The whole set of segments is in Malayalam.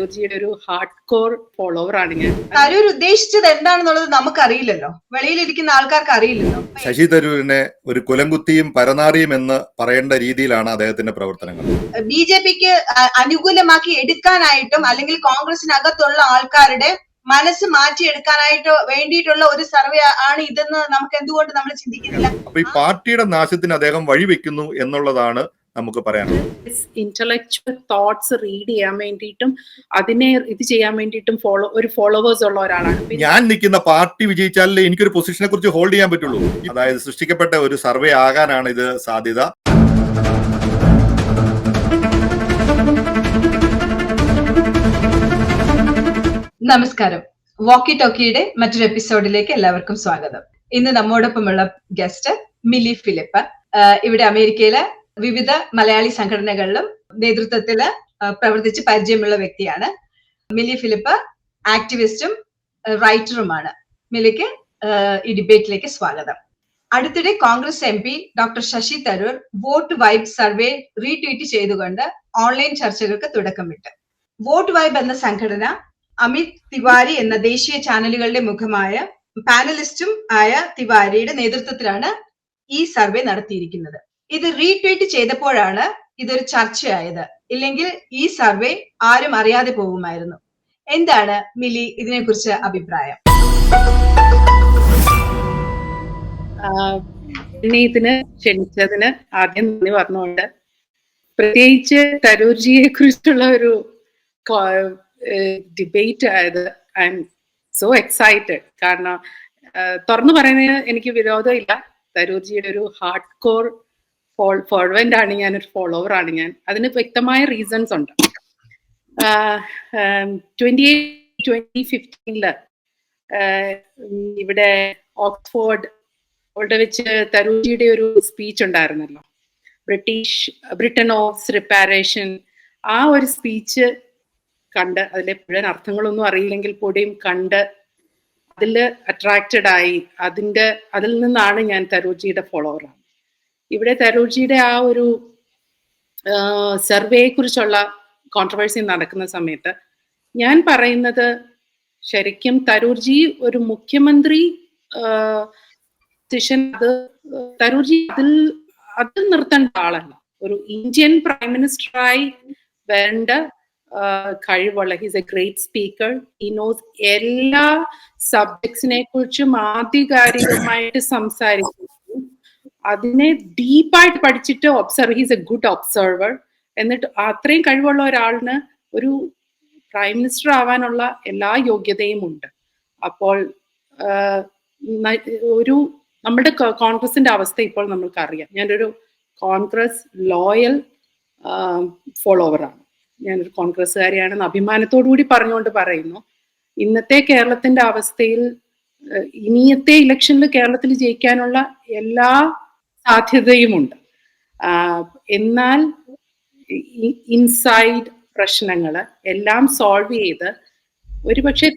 തരൂർജിയുടെ ഒരു ഹാർഡ് കോർ ഫോളോവർ ആണ് ഞാൻ. തരൂർ ഉദ്ദേശിച്ചത് എന്താണെന്നുള്ളത് നമുക്കറിയില്ലല്ലോ, വെളിയിലിരിക്കുന്ന ആൾക്കാർക്ക് അറിയില്ലല്ലോ. ശശി തരൂരിനെ ഒരു കുലംകുത്തിയും പരനാറിയും എന്ന് പറയേണ്ട രീതിയിലാണ് അദ്ദേഹത്തിന്റെ പ്രവർത്തനങ്ങൾ. BJPക്ക് അനുകൂലമാക്കി എടുക്കാനായിട്ടും അല്ലെങ്കിൽ കോൺഗ്രസിനകത്തുള്ള ആൾക്കാരുടെ മനസ്സ് മാറ്റിയെടുക്കാനായിട്ട് വേണ്ടിയിട്ടുള്ള ഒരു സർവേ ആണ് ഇതെന്ന് നമുക്ക് എന്തുകൊണ്ട് നമ്മൾ ചിന്തിക്കുന്നില്ല? അപ്പൊ ഈ പാർട്ടിയുടെ നാശത്തിന് അദ്ദേഹം വഴിവെക്കുന്നു എന്നുള്ളതാണ് നമുക്ക് പറയാനുള്ളത്. ഇന്റലക്ച്വൽ തോട്ട്സ് റീഡ് ചെയ്യാൻ വേണ്ടിയിട്ടും അതിനെ ഇത് ചെയ്യാൻ വേണ്ടിയിട്ടും ഒരു ഫോളോവേഴ്സ് ഉള്ള ഒരാളാണ്. ഞാൻ നിൽക്കുന്ന പാർട്ടി വിജയിച്ചാലേ എനിക്കൊരു പൊസിഷനെ കുറിച്ച് ഹോൾഡ് ചെയ്യാൻ പറ്റുള്ളൂ. അതായത് സൃഷ്ടിക്കപ്പെട്ട ഒരു സർവേ ആകാനാണ് ഇത് സാധ്യത. നമസ്കാരം. വോക്കി ടോക്കിയുടെ മറ്റൊരു എപ്പിസോഡിലേക്ക് എല്ലാവർക്കും സ്വാഗതം. ഇന്ന് നമ്മോടൊപ്പമുള്ള ഗസ്റ്റ് മിലി ഫിലിപ്പ്. ഇവിടെ അമേരിക്കയിലെ വിവിധ മലയാളി സംഘടനകളിലും നേതൃത്വത്തില് പ്രവർത്തിച്ച് പരിചയമുള്ള വ്യക്തിയാണ്. മിലി ഫിലിപ്പ് ആക്ടിവിസ്റ്റും റൈറ്ററുമാണ്. മിലിക്ക് ഈ ഡിബേറ്റിലേക്ക് സ്വാഗതം. അടുത്തിടെ Congress MP doctor Shashi Tharoor vote vibe survey റീട്വീറ്റ് ചെയ്തുകൊണ്ട് ഓൺലൈൻ ചർച്ചകൾക്ക് തുടക്കമിട്ടു. വോട്ട് വൈബ് എന്ന സംഘടന അമിത് തിവാരി എന്ന ദേശീയ ചാനലുകളുടെ മുഖമായ പാനലിസ്റ്റും ആയ തിവാരിയുടെ നേതൃത്വത്തിലാണ് ഈ സർവേ നടത്തിയിരിക്കുന്നത്. ഇത് റീട്വീറ്റ് ചെയ്തപ്പോഴാണ് ഇതൊരു ചർച്ചയായത്. ഇല്ലെങ്കിൽ ഈ സർവേ ആരും അറിയാതെ പോകുമായിരുന്നു. എന്താണ് മിലി ഇതിനെക്കുറിച്ച് അഭിപ്രായം? ഇതിന് ക്ഷണിച്ചതിന് ആദ്യം നന്ദി പറഞ്ഞുകൊണ്ട്, പ്രത്യേകിച്ച് തരൂർജിയെ കുറിച്ചുള്ള ഒരു ഡിബേറ്റ് ആയത് ഐ എം സോ എക്സൈറ്റഡ്. കാരണം തുറന്നു പറയുന്നതിന് എനിക്ക് വിരോധമില്ല. തരൂർജിയുടെ ഒരു ഹാർഡ് കോർ ഫോർവൻഡ് ആണ് ഞാൻ, ഒരു ഫോളോവർ ആണ് ഞാൻ. അതിന് വ്യക്തമായ റീസൺസ് ഉണ്ട്. 2015 ഇവിടെ ഓക്സ്ഫോർഡ് അവിടെ വെച്ച് തരൂർജിയുടെ ഒരു സ്പീച്ച് ഉണ്ടായിരുന്നല്ലോ, ബ്രിട്ടൻ ഓഫ് റിപ്പാരേഷൻ. ആ ഒരു സ്പീച്ച് കണ്ട്, അതിലെ മുഴുവൻ അർത്ഥങ്ങളൊന്നും അറിയില്ലെങ്കിൽ കൂടിയും കണ്ട് അതിൽ അട്രാക്റ്റഡ് ആയി. അതിൽ നിന്നാണ് ഞാൻ തരൂർജിയുടെ ഫോളോവറാണ്. ഇവിടെ തരൂർജിയുടെ ആ ഒരു സർവേയെ കുറിച്ചുള്ള കോൺട്രവേഴ്സി നടക്കുന്ന സമയത്ത് ഞാൻ പറയുന്നത്, ശരിക്കും തരൂർജി ഒരു മുഖ്യമന്ത്രി പൊസിഷൻ, തരൂർജി അതിൽ നിർത്തേണ്ട ആളല്ല. ഒരു ഇന്ത്യൻ പ്രൈം മിനിസ്റ്ററായി വേണ്ട കഴിവുള്ള, he's a great speaker. He knows എല്ലാ സബ്ജക്ട്സിനെ കുറിച്ചും ആധികാരികമായിട്ട് സംസാരിക്കുന്നു. അതിനെ ഡീപ്പായിട്ട് പഠിച്ചിട്ട് ഹിസ് എ ഗുഡ് ഒബ്സർവർ. എന്നിട്ട് അത്രയും കഴിവുള്ള ഒരാളിന് ഒരു പ്രൈം മിനിസ്റ്റർ ആവാനുള്ള എല്ലാ യോഗ്യതയും ഉണ്ട്. അപ്പോൾ നമ്മുടെ കോൺഗ്രസിന്റെ അവസ്ഥ ഇപ്പോൾ നമ്മൾക്കറിയാം. ഞാനൊരു കോൺഗ്രസ് ലോയൽ ഫോളോവറാണ്. ഞാനൊരു കോൺഗ്രസ്സുകാരിയാണെന്ന് അഭിമാനത്തോടുകൂടി പറഞ്ഞുകൊണ്ട് പറയുന്നു. ഇന്നത്തെ കേരളത്തിന്റെ അവസ്ഥയിൽ ഇനിയത്തെ ഇലക്ഷനിൽ കേരളത്തിൽ ജയിക്കാനുള്ള എല്ലാ സാധ്യതയുമുണ്ട്. എന്നാൽ ഇൻസൈഡ് പ്രശ്നങ്ങൾ എല്ലാം സോൾവ് ചെയ്ത് ഒരുപക്ഷെ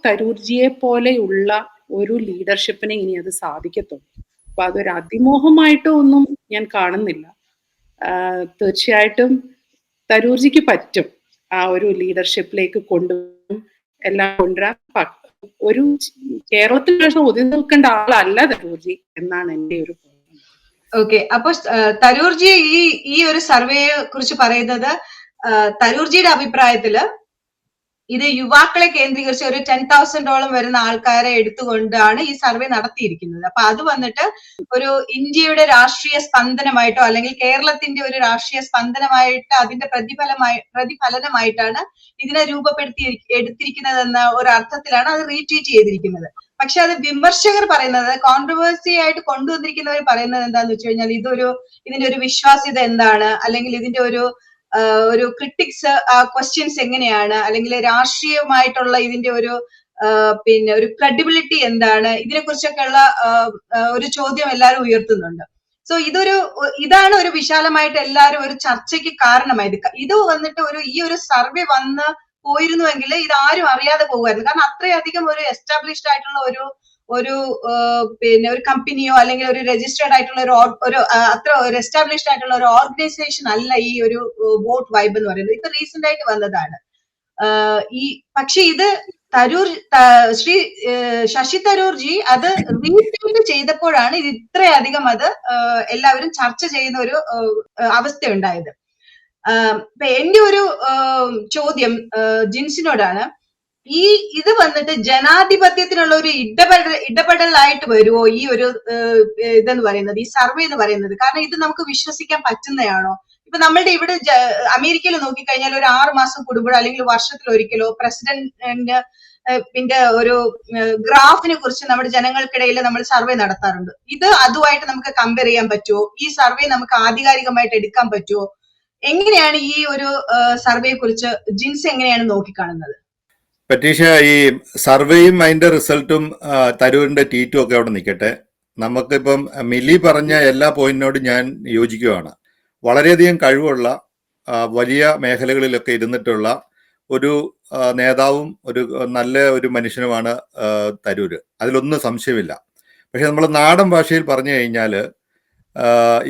തരൂർജിയെ പോലെയുള്ള ഒരു ലീഡർഷിപ്പിനെ ഇനി അത് സാധിക്കത്തുള്ളൂ. അപ്പൊ അതൊരു അതിമോഹമായിട്ടോ ഒന്നും ഞാൻ കാണുന്നില്ല. തീർച്ചയായിട്ടും തരൂർജിക്ക് പറ്റും ആ ഒരു ലീഡർഷിപ്പിലേക്ക് എല്ലാം കൊണ്ടുവരാൻ. ഒരു കേരളത്തിൽ ഒതുങ്ങി നിൽക്കേണ്ട ആളല്ല തരൂർജി എന്നാണ് എന്റെ ഒരു. ഓക്കെ, അപ്പൊ തരൂർജി ഈ ഒരു സർവേയെ കുറിച്ച് പറയുന്നത്, തരൂർജിയുടെ അഭിപ്രായത്തില് ഇത് യുവാക്കളെ കേന്ദ്രീകരിച്ച് ഒരു 10,000ഓളം വരുന്ന ആൾക്കാരെ എടുത്തുകൊണ്ടാണ് ഈ സർവേ നടത്തിയിരിക്കുന്നത്. അപ്പൊ അത് വന്നിട്ട് ഒരു ഇന്ത്യയുടെ രാഷ്ട്രീയ സ്പന്ദനമായിട്ടോ അല്ലെങ്കിൽ കേരളത്തിന്റെ ഒരു രാഷ്ട്രീയ സ്പന്ദനമായിട്ട് അതിന്റെ പ്രതിഫലനമായിട്ടാണ് ഇതിനെ എടുത്തിരിക്കുന്നതെന്ന ഒരു അർത്ഥത്തിലാണ് അത് റീട്വീറ്റ് ചെയ്തിരിക്കുന്നത്. പക്ഷെ അത് വിമർശകർ പറയുന്നത്, കോൺട്രവേഴ്സി ആയിട്ട് കൊണ്ടുവന്നിരിക്കുന്നവർ പറയുന്നത് എന്താന്ന് വെച്ച് കഴിഞ്ഞാൽ, ഇതിന്റെ ഒരു വിശ്വാസ്യത എന്താണ്, അല്ലെങ്കിൽ ഇതിന്റെ ഒരു ക്രിട്ടിക്സ് ക്വസ്റ്റ്യൻസ് എങ്ങനെയാണ്, അല്ലെങ്കിൽ രാഷ്ട്രീയമായിട്ടുള്ള ഇതിന്റെ ഒരു ക്രെഡിബിലിറ്റി എന്താണ്, ഇതിനെ കുറിച്ചൊക്കെയുള്ള ഒരു ചോദ്യം എല്ലാവരും ഉയർത്തുന്നുണ്ട്. സോ ഇതാണ് ഒരു വിശാലമായിട്ട് എല്ലാവരും ഒരു ചർച്ചയ്ക്ക് കാരണമായത്. ഇത് വന്നിട്ട് ഈ ഒരു സർവേ വന്ന് പോയിരുന്നുവെങ്കിൽ ഇത് ആരും അറിയാതെ പോകുമായിരുന്നു. കാരണം അത്രയധികം ഒരു എസ്റ്റാബ്ലിഷ്ഡ് ആയിട്ടുള്ള ഒരു കമ്പനിയോ അല്ലെങ്കിൽ ഒരു രജിസ്റ്റേർഡ് ആയിട്ടുള്ള ഒരു എസ്റ്റാബ്ലിഷ്ഡ് ആയിട്ടുള്ള ഒരു ഓർഗനൈസേഷൻ അല്ല ഈ ഒരു വോട്ട് വൈബ് എന്ന് പറയുന്നത്. ഇപ്പൊ റീസെന്റ് ആയിട്ട് വന്നതാണ്. ഈ പക്ഷെ ഇത് ശ്രീ ശശി തരൂർജി അത് റീട്വീറ്റ് ചെയ്തപ്പോഴാണ് ഇത് ഇത്രയധികം അത് എല്ലാവരും ചർച്ച ചെയ്യുന്ന ഒരു അവസ്ഥയുണ്ടായത്. ഇപ്പൊ എന്റെ ഒരു ചോദ്യം ജിൻസിനോടാണ്, ഇത് വന്നിട്ട് ജനാധിപത്യത്തിനുള്ള ഒരു ഇടപെടലായിട്ട് വരുമോ ഈ ഒരു ഇതെന്ന് പറയുന്നത്, ഈ സർവേ എന്ന് പറയുന്നത്? കാരണം ഇത് നമുക്ക് വിശ്വസിക്കാൻ പറ്റുന്നതാണോ? ഇപ്പൊ നമ്മളുടെ ഇവിടെ അമേരിക്കയിൽ നോക്കിക്കഴിഞ്ഞാൽ ഒരു 6 മാസം കൂടുമ്പോഴോ അല്ലെങ്കിൽ വർഷത്തിൽ ഒരിക്കലോ പ്രസിഡന്റിന്റെ ഒരു ഗ്രാഫിനെ കുറിച്ച് നമ്മുടെ ജനങ്ങൾക്കിടയിൽ നമ്മൾ സർവേ നടത്താറുണ്ട്. ഇത് അതുമായിട്ട് നമുക്ക് കമ്പയർ ചെയ്യാൻ പറ്റുമോ? ഈ സർവേ നമുക്ക് ആധികാരികമായിട്ട് എടുക്കാൻ പറ്റുമോ? എങ്ങനെയാണ് ഈ ഒരു സർവേയെ കുറിച്ച് ജിൻസ് എങ്ങനെയാണ് നോക്കിക്കാണുന്നത്? പറ്റീഷ, ഈ സർവേയും അതിന്റെ റിസൾട്ടും തരൂരിന്റെ ട്വീറ്റും ഒക്കെ അവിടെ നിൽക്കട്ടെ. നമുക്കിപ്പം മിലി പറഞ്ഞ എല്ലാ പോയിന്റിനോടും ഞാൻ യോജിക്കുകയാണ്. വളരെയധികം കഴിവുള്ള വലിയ മേഖലകളിലൊക്കെ ഇരുന്നിട്ടുള്ള ഒരു നേതാവും ഒരു നല്ല ഒരു മനുഷ്യനുമാണ് തരൂര്, അതിലൊന്നും സംശയമില്ല. പക്ഷെ നമ്മൾ നാടൻ ഭാഷയിൽ പറഞ്ഞു കഴിഞ്ഞാൽ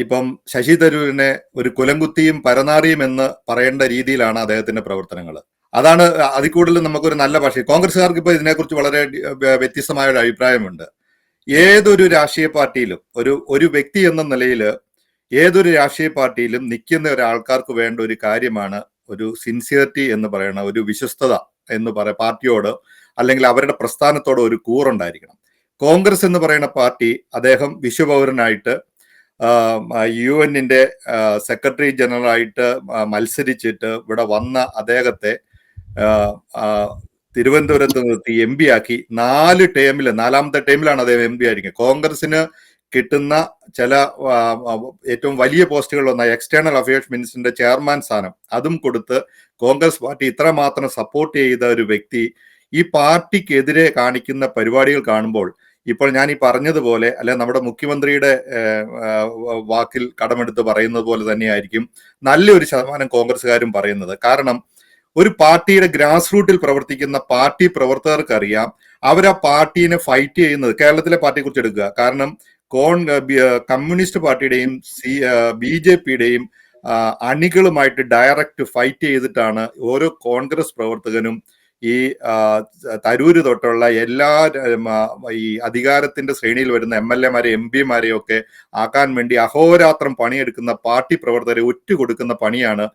ഇപ്പം ശശി തരൂരിനെ ഒരു കുലംകുത്തിയും പരനാറിയും എന്ന് പറയേണ്ട രീതിയിലാണ് അദ്ദേഹത്തിന്റെ പ്രവർത്തനങ്ങൾ. അതാണ് അതിൽ കൂടുതൽ നമുക്കൊരു നല്ല ഭാഷ. കോൺഗ്രസ്സുകാർക്ക് ഇപ്പോൾ ഇതിനെക്കുറിച്ച് വളരെ വ്യത്യസ്തമായ ഒരു അഭിപ്രായമുണ്ട്. ഏതൊരു രാഷ്ട്രീയ പാർട്ടിയിലും ഒരു വ്യക്തി എന്ന നിലയിൽ ഏതൊരു രാഷ്ട്രീയ പാർട്ടിയിലും നിൽക്കുന്ന ഒരാൾക്കാർക്ക് വേണ്ട ഒരു കാര്യമാണ് ഒരു സിൻസിയറിറ്റി എന്ന് പറയുന്ന ഒരു വിശ്വസ്തത എന്ന് പാർട്ടിയോട് അല്ലെങ്കിൽ അവരുടെ പ്രസ്ഥാനത്തോട് ഒരു കൂറുണ്ടായിരിക്കണം. കോൺഗ്രസ് എന്ന് പറയുന്ന പാർട്ടി, അദ്ദേഹം വിശ്വപൗരനായിട്ട് UN-ന്റെ സെക്രട്ടറി ജനറലായിട്ട് മത്സരിച്ചിട്ട് ഇവിടെ വന്ന അദ്ദേഹത്തെ തിരുവനന്തപുരത്ത് നിർത്തി MP ആക്കി 4 ടേമില് 4ാമത്തെ ടേമിലാണ് അദ്ദേഹം MP ആയിരിക്കുന്നത്. കോൺഗ്രസിന് കിട്ടുന്ന ചില ഏറ്റവും വലിയ പോസ്റ്റുകളിലൊന്ന എക്സ്റ്റേണൽ അഫയേഴ്സ് മിനിസ്റ്ററിന്റെ ചെയർമാൻ സ്ഥാനം അതും കൊടുത്ത് കോൺഗ്രസ് പാർട്ടി ഇത്രമാത്രം സപ്പോർട്ട് ചെയ്ത ഒരു വ്യക്തി ഈ പാർട്ടിക്കെതിരെ കാണിക്കുന്ന പരിപാടികൾ കാണുമ്പോൾ, ഇപ്പോൾ ഞാൻ ഈ പറഞ്ഞതുപോലെ അല്ലെ നമ്മുടെ മുഖ്യമന്ത്രിയുടെ വാക്കിൽ കടമെടുത്ത് പറയുന്നത് പോലെ തന്നെയായിരിക്കും നല്ലൊരു ശതമാനം കോൺഗ്രസ്സുകാരും പറയുന്നത്. കാരണം ഒരു പാർട്ടിയുടെ ഗ്രാസ് റൂട്ടിൽ പ്രവർത്തിക്കുന്ന പാർട്ടി പ്രവർത്തകർക്കറിയാം അവർ ആ പാർട്ടീനെ ഫൈറ്റ് ചെയ്യുന്നത്. കേരളത്തിലെ പാർട്ടിയെ കുറിച്ച് എടുക്കുക, കാരണം കമ്മ്യൂണിസ്റ്റ് പാർട്ടിയുടെയും BJPയുടെയും അണികളുമായിട്ട് ഡയറക്റ്റ് ഫൈറ്റ് ചെയ്തിട്ടാണ് ഓരോ കോൺഗ്രസ് പ്രവർത്തകനും ഈ തരൂര് തൊട്ടുള്ള എല്ലാ ഈ അധികാരത്തിന്റെ ശ്രേണിയിൽ വരുന്ന MLA-മാരെ MP-മാരെയും ഒക്കെ ആക്കാൻ വേണ്ടി അഹോരാത്രം പണിയെടുക്കുന്ന പാർട്ടി പ്രവർത്തകരെ ഒറ്റുകൊടുക്കുന്ന പണിയാണ്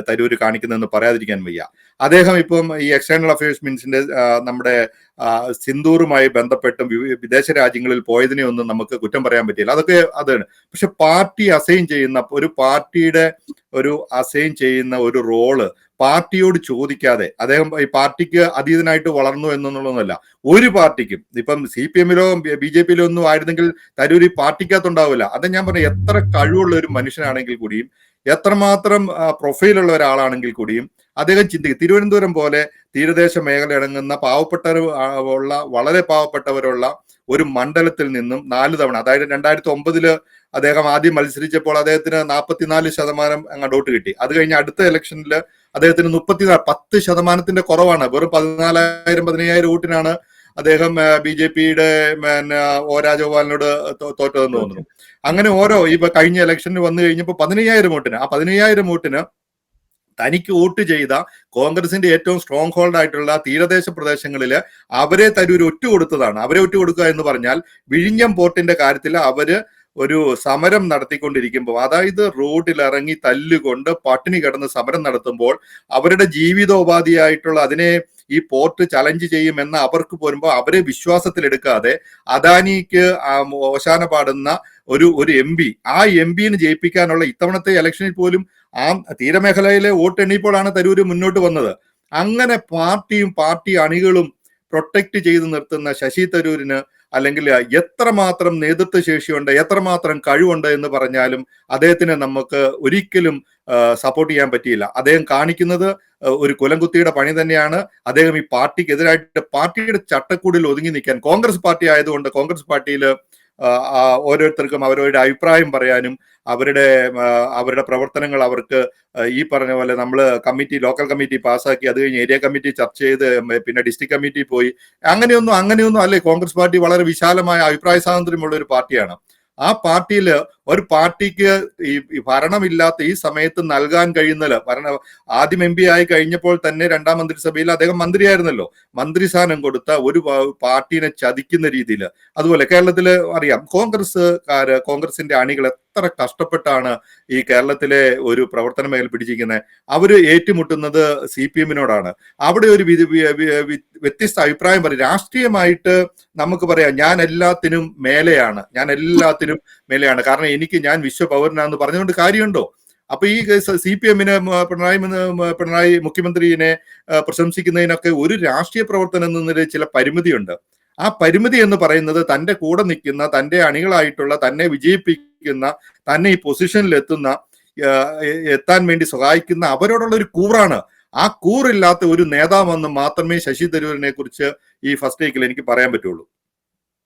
തരൂര് കാണിക്കുന്നതെന്ന് പറയാതിരിക്കാൻ വയ്യ. അദ്ദേഹം ഇപ്പം ഈ എക്സ്റ്റേണൽ അഫയേഴ്സ് മിനിസ്റ്ററിന്റെ നമ്മുടെ സിന്ദൂറുമായി ബന്ധപ്പെട്ടും വിദേശ രാജ്യങ്ങളിൽ പോയതിനെ ഒന്നും നമുക്ക് കുറ്റം പറയാൻ പറ്റില്ല. അതൊക്കെ അതാണ്. പക്ഷെ പാർട്ടി അസൈൻ ചെയ്യുന്ന ഒരു റോള് പാർട്ടിയോട് ചോദിക്കാതെ അദ്ദേഹം ഈ പാർട്ടിക്ക് അതീതനായിട്ട് വളർന്നു എന്നുള്ളതൊന്നുമല്ല. ഒരു പാർട്ടിക്കും ഇപ്പം CPM-ലോ BJP-ലോ ഒന്നും ആയിരുന്നെങ്കിൽ തരൂർ ഈ പാർട്ടിക്കകത്തുണ്ടാവില്ല. അത് ഞാൻ പറഞ്ഞു, എത്ര കഴിവുള്ള ഒരു മനുഷ്യനാണെങ്കിൽ കൂടിയും എത്രമാത്രം പ്രൊഫൈലുള്ള ഒരാളാണെങ്കിൽ കൂടിയും അദ്ദേഹം ചിന്തിക്കും. തിരുവനന്തപുരം പോലെ തീരദേശ മേഖല അടങ്ങുന്ന വളരെ പാവപ്പെട്ടവരുള്ള ഒരു മണ്ഡലത്തിൽ നിന്നും 4 തവണ, അതായത് 2009 അദ്ദേഹം ആദ്യം മത്സരിച്ചപ്പോൾ അദ്ദേഹത്തിന് 44% അങ്ങോട്ട് കിട്ടി. അത് കഴിഞ്ഞ് അടുത്ത ഇലക്ഷനിൽ അദ്ദേഹത്തിന് 10% കുറവാണ്. വെറും 14,000-15,000 വോട്ടിനാണ് അദ്ദേഹം BJP-യുടെ O രാജഗോപാലിനോട് തോറ്റതെന്ന് തോന്നുന്നു. അങ്ങനെ ഇപ്പൊ കഴിഞ്ഞ ഇലക്ഷനിൽ വന്നു കഴിഞ്ഞപ്പോൾ 15,000 വോട്ടിന്, ആ 15,000 വോട്ടിന് തനിക്ക് വോട്ട് ചെയ്ത കോൺഗ്രസിന്റെ ഏറ്റവും സ്ട്രോങ് ഹോൾഡ് ആയിട്ടുള്ള തീരദേശ പ്രദേശങ്ങളിൽ അവരെ തരൂർ ഒറ്റുകൊടുത്തതാണ്. അവരെ ഒറ്റുകൊടുക്കുക എന്ന് പറഞ്ഞാൽ വിഴിഞ്ഞം പോർട്ടിന്റെ കാര്യത്തിൽ അവര് ഒരു സമരം നടത്തിക്കൊണ്ടിരിക്കുമ്പോൾ, അതായത് റോഡിൽ ഇറങ്ങി തല്ലുകൊണ്ട് പട്ടിണി കിടന്ന് സമരം നടത്തുമ്പോൾ അവരുടെ ജീവിതോപാധിയായിട്ടുള്ള അതിനെ ഈ പോർട്ട് ചലഞ്ച് ചെയ്യുമെന്ന് അവർക്ക് പോരുമ്പോൾ അവരെ വിശ്വാസത്തിലെടുക്കാതെ അദാനിക്ക് ഓശാന പാടുന്ന ഒരു MP, ആ MP-ന് ജയിപ്പിക്കാനുള്ള ഇത്തവണത്തെ ഇലക്ഷനിൽ പോലും ആ തീരമേഖലയിലെ വോട്ട് എണ്ണിയപ്പോഴാണ് തരൂര് മുന്നോട്ട് വന്നത്. അങ്ങനെ പാർട്ടിയും പാർട്ടി അണികളും പ്രൊട്ടക്ട് ചെയ്ത് നിർത്തുന്ന ശശി തരൂരിന് അല്ലെങ്കിൽ എത്രമാത്രം നേതൃത്വ ശേഷിയുണ്ട്, എത്രമാത്രം കഴിവുണ്ട് എന്ന് പറഞ്ഞാലും അദ്ദേഹത്തിന് നമുക്ക് ഒരിക്കലും സപ്പോർട്ട് ചെയ്യാൻ പറ്റിയില്ല. അദ്ദേഹം കാണിക്കുന്നത് ഒരു കുലംകുത്തിയുടെ പണി തന്നെയാണ്. അദ്ദേഹം ഈ പാർട്ടിക്കെതിരായിട്ട് പാർട്ടിയുടെ ചട്ടക്കൂടിൽ ഒതുങ്ങി നിൽക്കാൻ, കോൺഗ്രസ് പാർട്ടി ആയതുകൊണ്ട് കോൺഗ്രസ് പാർട്ടിയിൽ ഓരോരുത്തർക്കും അവരവരുടെ അഭിപ്രായം പറയാനും അവരുടെ പ്രവർത്തനങ്ങൾ അവർക്ക് ഈ പറഞ്ഞ പോലെ നമ്മൾ ലോക്കൽ കമ്മിറ്റി പാസ്സാക്കി, അത് കഴിഞ്ഞ് ഏരിയ കമ്മിറ്റി ചർച്ച ചെയ്ത് പിന്നെ ഡിസ്ട്രിക്ട് കമ്മിറ്റി പോയി, അങ്ങനെയൊന്നും അല്ലേ. കോൺഗ്രസ് പാർട്ടി വളരെ വിശാലമായ അഭിപ്രായ സ്വാതന്ത്ര്യമുള്ള ഒരു പാർട്ടിയാണ്. ആ പാർട്ടിയില് ഒരു പാർട്ടിക്ക് ഈ ഭരണമില്ലാത്ത ഈ സമയത്ത് നൽകാൻ കഴിയുന്നില്ല. ആദ്യം MP ആയി കഴിഞ്ഞപ്പോൾ തന്നെ രണ്ടാം മന്ത്രിസഭയിൽ അദ്ദേഹം മന്ത്രിയായിരുന്നല്ലോ. മന്ത്രിസ്ഥാനം കൊടുത്ത ഒരു പാർട്ടിനെ ചതിക്കുന്ന രീതിയിൽ. അതുപോലെ കേരളത്തില് അറിയാം, കോൺഗ്രസിന്റെ അണികൾ എത്ര കഷ്ടപ്പെട്ടാണ് ഈ കേരളത്തിലെ ഒരു പ്രവർത്തന മേഖല പിടിച്ചിരിക്കുന്നത്. അവര് ഏറ്റുമുട്ടുന്നത് CPM-നോടാണ്. അവിടെ ഒരു വ്യത്യസ്ത അഭിപ്രായം പറയും. രാഷ്ട്രീയമായിട്ട് നമുക്ക് പറയാം, ഞാൻ എല്ലാത്തിനും മേലെയാണ്, കാരണം ഞാൻ വിശ്വപൗരനാന്ന് പറഞ്ഞുകൊണ്ട് കാര്യമുണ്ടോ? അപ്പൊ ഈ CPM-ന് പിണറായി മുഖ്യമന്ത്രിയെ പ്രശംസിക്കുന്നതിനൊക്കെ ഒരു രാഷ്ട്രീയ പ്രവർത്തനം എന്ന നിലയിൽ ചില പരിമിതിയുണ്ട്. ആ പരിമിതി എന്ന് പറയുന്നത് തന്റെ കൂടെ നിൽക്കുന്ന, തന്റെ അണികളായിട്ടുള്ള, തന്നെ വിജയിപ്പിക്കുന്ന, തന്നെ ഈ പൊസിഷനിൽ എത്താൻ വേണ്ടി സഹായിക്കുന്ന അവരോടുള്ള ഒരു കൂറാണ്. ആ കൂറില്ലാത്ത ഒരു നേതാവെന്ന് മാത്രമേ ശശി തരൂരിനെ കുറിച്ച് ഈ ഫസ്റ്റ് ടേക്കിൽ എനിക്ക് പറയാൻ പറ്റുള്ളൂ.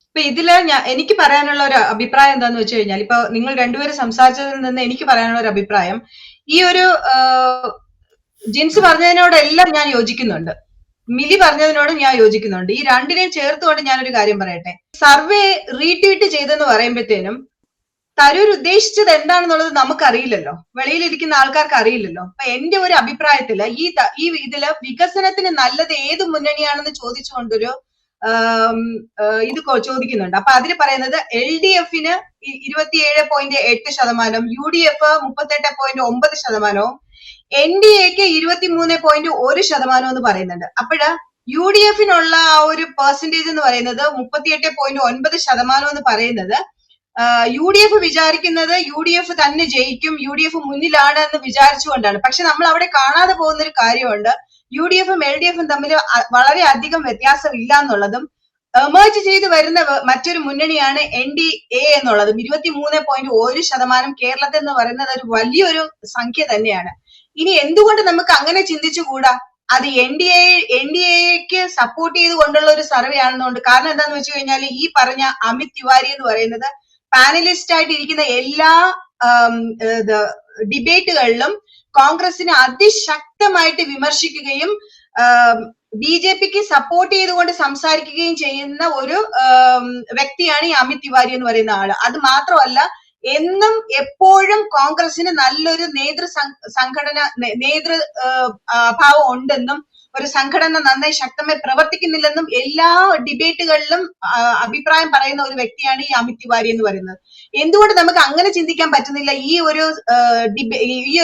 ഇപ്പൊ ഇതില് എനിക്ക് പറയാനുള്ള ഒരു അഭിപ്രായം എന്താന്ന് വെച്ച് കഴിഞ്ഞാൽ, ഇപ്പൊ നിങ്ങൾ രണ്ടുപേരും സംസാരിച്ചതിൽ നിന്ന് എനിക്ക് പറയാനുള്ള ഒരു അഭിപ്രായം, ഈ ഒരു ജിൻസ് പറഞ്ഞതിനോടെല്ലാം ഞാൻ യോജിക്കുന്നുണ്ട്, മിലി പറഞ്ഞതിനോടും ഞാൻ യോജിക്കുന്നുണ്ട്. ഈ രണ്ടിനെയും ചേർത്തുകൊണ്ട് ഞാനൊരു കാര്യം പറയട്ടെ. സർവേ റീട്വീറ്റ് ചെയ്തെന്ന് പറയുമ്പോഴത്തേനും തരൂർ ഉദ്ദേശിച്ചത് എന്താണെന്നുള്ളത് നമുക്കറിയില്ലല്ലോ, വെളിയിലിരിക്കുന്ന ആൾക്കാർക്ക് അറിയില്ലല്ലോ. അപ്പൊ എന്റെ ഒരു അഭിപ്രായത്തില് ഈ ഇതില് വികസനത്തിന് നല്ലത് ഏത് മുന്നണിയാണെന്ന് ചോദിച്ചുകൊണ്ടൊരു ഇത് ചോദിക്കുന്നുണ്ട്. അപ്പൊ അതിൽ പറയുന്നത് LDF-ന് 27.8%, UDF 38.9%, NDA-ക്ക് 23.1% എന്ന് പറയുന്നുണ്ട്. അപ്പോഴ് UDF-നുള്ള ആ ഒരു പെർസെന്റേജ് എന്ന് പറയുന്നത് 38.9% എന്ന് പറയുന്നത് UDF വിചാരിക്കുന്നത് UDF തന്നെ ജയിക്കും, UDF മുന്നിലാണ് എന്ന് വിചാരിച്ചുകൊണ്ടാണ്. പക്ഷെ നമ്മൾ അവിടെ കാണാതെ പോകുന്ന ഒരു കാര്യമുണ്ട്. UDF-ഉം LDF-ഉം തമ്മിൽ വളരെ അധികം വ്യത്യാസം ഇല്ല എന്നുള്ളതും, എമേർജ് ചെയ്ത് വരുന്ന മറ്റൊരു മുന്നണിയാണ് NDA എന്നുള്ളതും. 23.1% കേരളത്തിൽ എന്ന് പറയുന്നത് ഒരു വലിയൊരു സംഖ്യ തന്നെയാണ്. ഇനി എന്തുകൊണ്ട് നമുക്ക് അങ്ങനെ ചിന്തിച്ചുകൂടാ? അത് NDA-ക്ക് സപ്പോർട്ട് ചെയ്തുകൊണ്ടുള്ള ഒരു സർവേ ആണെന്നുണ്ട്. കാരണം എന്താന്ന് വെച്ച് കഴിഞ്ഞാൽ, ഈ പറഞ്ഞ അമിത് തിവാരി എന്ന് പറയുന്നത് പാനലിസ്റ്റ് ആയിട്ട് ഇരിക്കുന്ന എല്ലാ ഡിബേറ്റുകളിലും കോൺഗ്രസിനെ അതിശക്തമായിട്ട് വിമർശിക്കുകയും BJP-ക്ക് സപ്പോർട്ട് ചെയ്തുകൊണ്ട് സംസാരിക്കുകയും ചെയ്യുന്ന ഒരു വ്യക്തിയാണ് ഈ അമിത് തിവാരി എന്ന് പറയുന്ന ആള്. അത് മാത്രമല്ല, എന്നും എപ്പോഴും കോൺഗ്രസിന് നല്ലൊരു ഭാവം ഉണ്ടെന്നും ഒരു സംഘടന നന്നായി ശക്തമായി പ്രവർത്തിക്കുന്നില്ലെന്നും എല്ലാ ഡിബേറ്റുകളിലും അഭിപ്രായം പറയുന്ന ഒരു വ്യക്തിയാണ് ഈ അമിത് തിവാരി എന്ന് പറയുന്നത്. എന്തുകൊണ്ട് നമുക്ക് അങ്ങനെ ചിന്തിക്കാൻ പറ്റുന്നില്ല? ഈ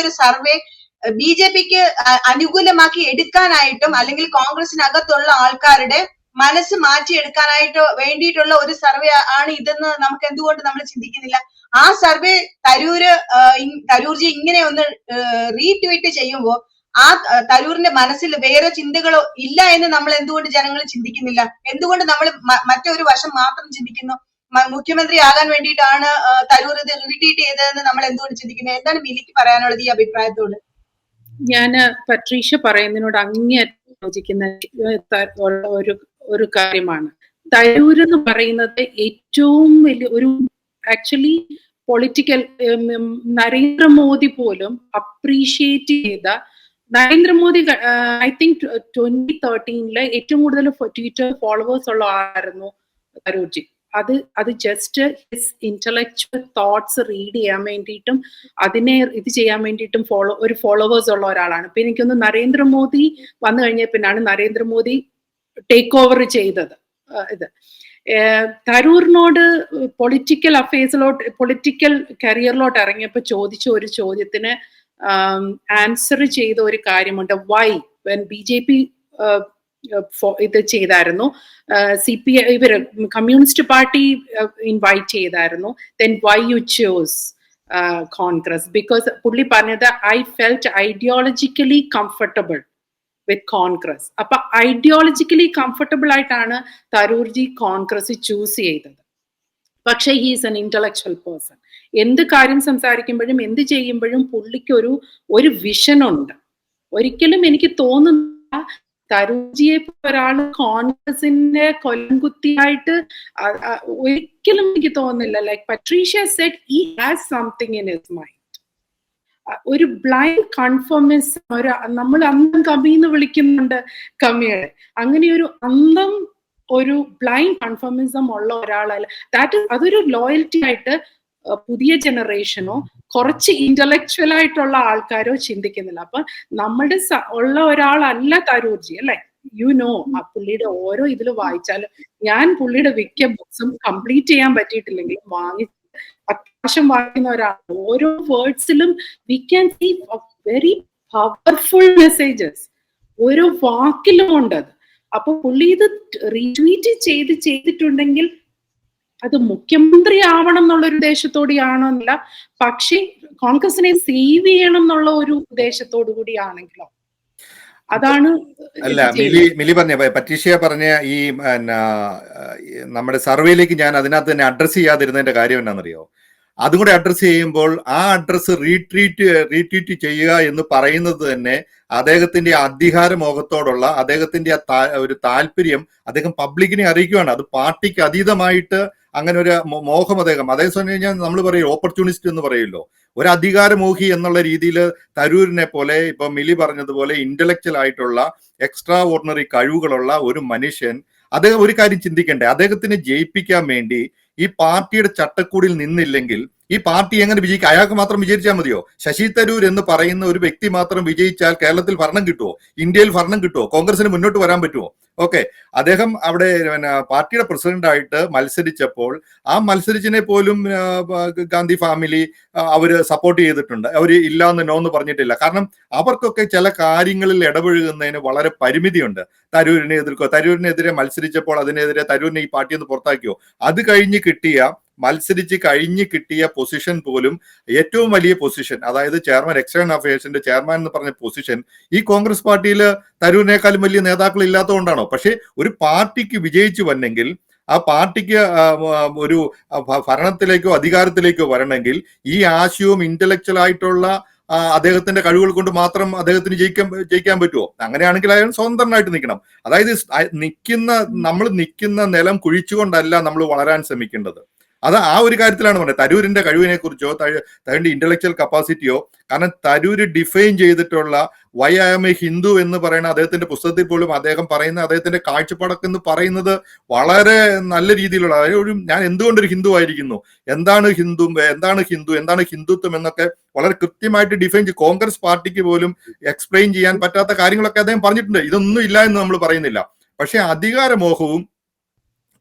ഒരു സർവേ BJP-ക്ക് അനുകൂലമാക്കി എടുക്കാനായിട്ടും അല്ലെങ്കിൽ കോൺഗ്രസിനകത്തുള്ള ആൾക്കാരുടെ മനസ്സ് മാറ്റിയെടുക്കാനായിട്ട് വേണ്ടിയിട്ടുള്ള ഒരു സർവേ ആണ് ഇതെന്ന് നമുക്ക് എന്തുകൊണ്ട് നമ്മൾ ചിന്തിക്കുന്നില്ല? ആ സർവേ തരൂർജി ഇങ്ങനെ ഒന്ന് റീട്വീറ്റ് ചെയ്യുമ്പോൾ ആ തരൂറിന്റെ മനസ്സിൽ വേറെ ചിന്തകളോ ഇല്ല എന്ന് നമ്മൾ എന്തുകൊണ്ട് ജനങ്ങൾ ചിന്തിക്കുന്നില്ല? എന്തുകൊണ്ട് നമ്മൾ മറ്റൊരു വശം മാത്രം ചിന്തിക്കുന്നു? മുഖ്യമന്ത്രി ആകാൻ വേണ്ടിയിട്ടാണ് തരൂർ ഇത് റീട്വീറ്റ് ചെയ്തതെന്ന് നമ്മൾ എന്തുകൊണ്ട് ചിന്തിക്കുന്നത്? എന്താണ് മിലിക്ക് പറയാനുള്ളത് ഈ അഭിപ്രായത്തോട്? ഞാൻ പട്രീഷ പറയുന്നതിനോട് അങ്ങേയറ്റം യോജിക്കുന്ന ഒരു കാര്യമാണ്. തരൂർ എന്ന് പറയുന്നത് ഏറ്റവും വലിയ ഒരു ആക്ച്വലി പൊളിറ്റിക്കൽ, നരേന്ദ്രമോദി പോലും അപ്രീഷിയേറ്റ് ചെയ്ത, നരേന്ദ്രമോദി ഐ തിങ്ക് 2013 ഏറ്റവും കൂടുതൽ ട്വിറ്റർ ഫോളോവേഴ്സ് ഉള്ള ആളായിരുന്നു തരൂർജി. അത് just his intellectual thoughts read ചെയ്യാൻ വേണ്ടിയിട്ടും അതിനെ ഇത് ചെയ്യാൻ വേണ്ടിയിട്ടും ഒരു ഫോളോവേഴ്സ് ഉള്ള ഒരാളാണ്. പിന്നെ എനിക്കൊന്ന് നരേന്ദ്രമോദി വന്നു കഴിഞ്ഞ പിന്നാണ് നരേന്ദ്രമോദി ടേക്ക് ഓവർ ചെയ്തത്. തരൂറിനോട് പൊളിറ്റിക്കൽ അഫയേഴ്സിലോട്ട്, പൊളിറ്റിക്കൽ കരിയറിലോട്ട് ഇറങ്ങിയപ്പോൾ ചോദിച്ച ഒരു ചോദ്യത്തിന് ആൻസർ ചെയ്ത ഒരു കാര്യമുണ്ട്. വൈ വെൻ BJP ഇത് ചെയ്തായിരുന്നു, ഇവര് കമ്മ്യൂണിസ്റ്റ് പാർട്ടി ഇൻവൈറ്റ് ചെയ്തായിരുന്നു, then why you chose Congress? Because പുള്ളി പറഞ്ഞത് I felt ideologically comfortable with Congress. അപ്പൊ ഐഡിയോളജിക്കലി കംഫർട്ടബിൾ ആയിട്ടാണ് തരൂർജി കോൺഗ്രസ് ചൂസ് ചെയ്തത്. പക്ഷേ ഹീസ് എൻ ഇന്റലക്ച്വൽ പേഴ്സൺ. എന്ത് കാര്യം സംസാരിക്കുമ്പോഴും എന്ത് ചെയ്യുമ്പോഴും പുള്ളിക്ക് ഒരു വിഷൻ ഉണ്ട്. ഒരിക്കലും എനിക്ക് തോന്നുന്നില്ല തരൂർജിയെ ഒരാൾ കോൺഗ്രസിന്റെ കൊല്ലംകുത്തിയായിട്ട് ഒരിക്കലും എനിക്ക് തോന്നുന്നില്ല. Like Patricia said, he has something in his mind. ഒരു ബ്ലൈൻഡ് കൺഫർമിസം, നമ്മൾ അന്തം കമി എന്ന് വിളിക്കുന്നുണ്ട് കമ്മിയുടെ, അങ്ങനെ ഒരു അന്തം ഒരു ബ്ലൈൻഡ് കൺഫർമിസം ഉള്ള ഒരാളല്ല. അതൊരു ലോയൽറ്റി ആയിട്ട് പുതിയ ജനറേഷനോ കുറച്ച് ഇന്റലക്ച്വൽ ആയിട്ടുള്ള ആൾക്കാരോ ചിന്തിക്കുന്നില്ല. അപ്പൊ നമ്മുടെ ഉള്ള ഒരാളല്ല തരൂർജി, അല്ലെ? ആ പുള്ളിയുടെ ഓരോ ഇതിൽ വായിച്ചാലും, ഞാൻ പുള്ളിയുടെ മിക്ക ബുക്സും കംപ്ലീറ്റ് ചെയ്യാൻ പറ്റിയിട്ടില്ലെങ്കിലും വാങ്ങിച്ച് അത്യാവശ്യം വായിക്കുന്ന ഒരാൾ. ഓരോ വേർഡ്സിലും we can see very powerful messages, ഓരോ വാക്കിലും ഉണ്ട് അത്. അപ്പൊ പുള്ളി ഇത് റീട്വീറ്റ് ചെയ്തിട്ടുണ്ടെങ്കിൽ അത് മുഖ്യമന്ത്രി ആവണം എന്നുള്ളൊരു ഉദ്ദേശത്തോടെയാണോ എന്നില്ല, പക്ഷെ കോൺഗ്രസിനെ സേവ് ചെയ്യണം എന്നുള്ള ഒരു ഉദ്ദേശത്തോടു കൂടിയാണെങ്കിലോ, അതാണ്. അല്ല, മിലി പറഞ്ഞ പറ്റീഷ്യ പറഞ്ഞ ഈ നമ്മുടെ സർവേയിലേക്ക് ഞാൻ അതിനകത്ത് തന്നെ അഡ്രസ് ചെയ്യാതിരുന്നതിന്റെ കാര്യം എന്നാണെന്നറിയോ? അതും കൂടെ അഡ്രസ് ചെയ്യുമ്പോൾ ആ അഡ്രസ് റീട്വീറ്റ് ചെയ്യുക എന്ന് പറയുന്നത് തന്നെ അദ്ദേഹത്തിന്റെ അധികാരമോഹത്തോടുള്ള അദ്ദേഹത്തിന്റെ ഒരു താല്പര്യം അദ്ദേഹം പബ്ലിക്കിനെ അറിയിക്കുകയാണ്. അത് പാർട്ടിക്ക് അതീതമായിട്ട് അങ്ങനെ ഒരു മോഹം അതേസമയം കഴിഞ്ഞാൽ നമ്മൾ പറയും ഓപ്പർച്യൂണിസ്റ്റ് എന്ന് പറയുമല്ലോ, ഒരു അധികാരമോഹി എന്നുള്ള രീതിയിൽ തരൂരിനെ പോലെ ഇപ്പൊ മിലി പറഞ്ഞതുപോലെ ഇന്റലക്ച്വൽ ആയിട്ടുള്ള എക്സ്ട്രാ ഓർഡിനറി കഴിവുകളുള്ള ഒരു മനുഷ്യൻ, അദ്ദേഹം ഒരു കാര്യം ചിന്തിക്കണ്ടേ, അദ്ദേഹത്തിനെ ജയിപ്പിക്കാൻ വേണ്ടി ഈ പാർട്ടിയുടെ ചട്ടക്കൂടിൽ നിന്നില്ലെങ്കിൽ ഈ പാർട്ടി എങ്ങനെ വിജയിക്കും? അയാൾക്ക് മാത്രം വിജയിച്ചാൽ മതിയോ? ശശി തരൂർ എന്ന് പറയുന്ന ഒരു വ്യക്തി മാത്രം വിജയിച്ചാൽ കേരളത്തിൽ ഭരണം കിട്ടുമോ? ഇന്ത്യയിൽ ഭരണം കിട്ടുമോ? കോൺഗ്രസിന് മുന്നോട്ട് വരാൻ പറ്റുമോ? ഓക്കെ, അദ്ദേഹം അവിടെ പാർട്ടിയുടെ പ്രസിഡന്റായിട്ട് മത്സരിച്ചപ്പോൾ ആ മത്സരിച്ചിനെ പോലും ഗാന്ധി ഫാമിലി അവര് സപ്പോർട്ട് ചെയ്തിട്ടുണ്ട്. അവര് ഇല്ലാന്ന് നോ എന്ന് പറഞ്ഞിട്ടില്ല. കാരണം അവർക്കൊക്കെ ചില കാര്യങ്ങളിൽ ഇടപഴകുന്നതിന് വളരെ പരിമിതിയുണ്ട്. തരൂരിനെതിരെ മത്സരിച്ചപ്പോൾ അതിനെതിരെ തരൂരിനെ ഈ പാർട്ടിയിൽ നിന്ന് പുറത്താക്കിയോ? അത് മത്സരിച്ച് കഴിഞ്ഞ് കിട്ടിയ പൊസിഷൻ പോലും ഏറ്റവും വലിയ പൊസിഷൻ, അതായത് ചെയർമാൻ എക്സ്റ്റേണൽ അഫയേഴ്സിന്റെ ചെയർമാൻ എന്ന് പറഞ്ഞ പൊസിഷൻ ഈ കോൺഗ്രസ് പാർട്ടിയിൽ തരൂരിനേക്കാളും വലിയ നേതാക്കൾ ഇല്ലാത്തതുകൊണ്ടാണോ? പക്ഷെ ഒരു പാർട്ടിക്ക് വിജയിച്ചു വന്നെങ്കിൽ, ആ പാർട്ടിക്ക് ഒരു ഭരണത്തിലേക്കോ അധികാരത്തിലേക്കോ വരണമെങ്കിൽ ഈ ആശയവും ഇന്റലക്ച്വൽ ആയിട്ടുള്ള അദ്ദേഹത്തിന്റെ കഴിവുകൾ കൊണ്ട് മാത്രം അദ്ദേഹത്തിന് ജയിക്കാൻ പറ്റുമോ? അങ്ങനെയാണെങ്കിൽ അയാൾ സ്വതന്ത്രനായിട്ട് നിൽക്കണം. അതായത് നമ്മൾ നിൽക്കുന്ന നിലം കുഴിച്ചുകൊണ്ടല്ല നമ്മൾ വളരാൻ ശ്രമിക്കേണ്ടത്. അത് ആ ഒരു കാര്യത്തിലാണ് പറഞ്ഞത്. തരൂരിന്റെ കഴിവിനെ കുറിച്ചോ തരൂരിന്റെ ഇന്റലക്ച്വൽ കപ്പാസിറ്റിയോ, കാരണം തരൂര് ഡിഫൈൻ ചെയ്തിട്ടുള്ള why I am a Hindu എന്ന് പറയുന്ന അദ്ദേഹത്തിന്റെ പുസ്തകത്തിൽ പോലും അദ്ദേഹം പറയുന്ന അദ്ദേഹത്തിന്റെ കാഴ്ചപ്പാടൊക്കെ എന്ന് പറയുന്നത് വളരെ നല്ല രീതിയിലുള്ള, അതായത് ഞാൻ എന്തുകൊണ്ടൊരു ഹിന്ദു ആയിരിക്കുന്നു, എന്താണ് ഹിന്ദുത്വം എന്നൊക്കെ വളരെ കൃത്യമായിട്ട് ഡിഫൈൻ ചെയ്ത് കോൺഗ്രസ് പാർട്ടിക്ക് പോലും എക്സ്പ്ലെയിൻ ചെയ്യാൻ പറ്റാത്ത കാര്യങ്ങളൊക്കെ അദ്ദേഹം പറഞ്ഞിട്ടുണ്ട്. ഇതൊന്നും ഇല്ല എന്ന് നമ്മൾ പറയുന്നില്ല. പക്ഷെ അധികാരമോഹവും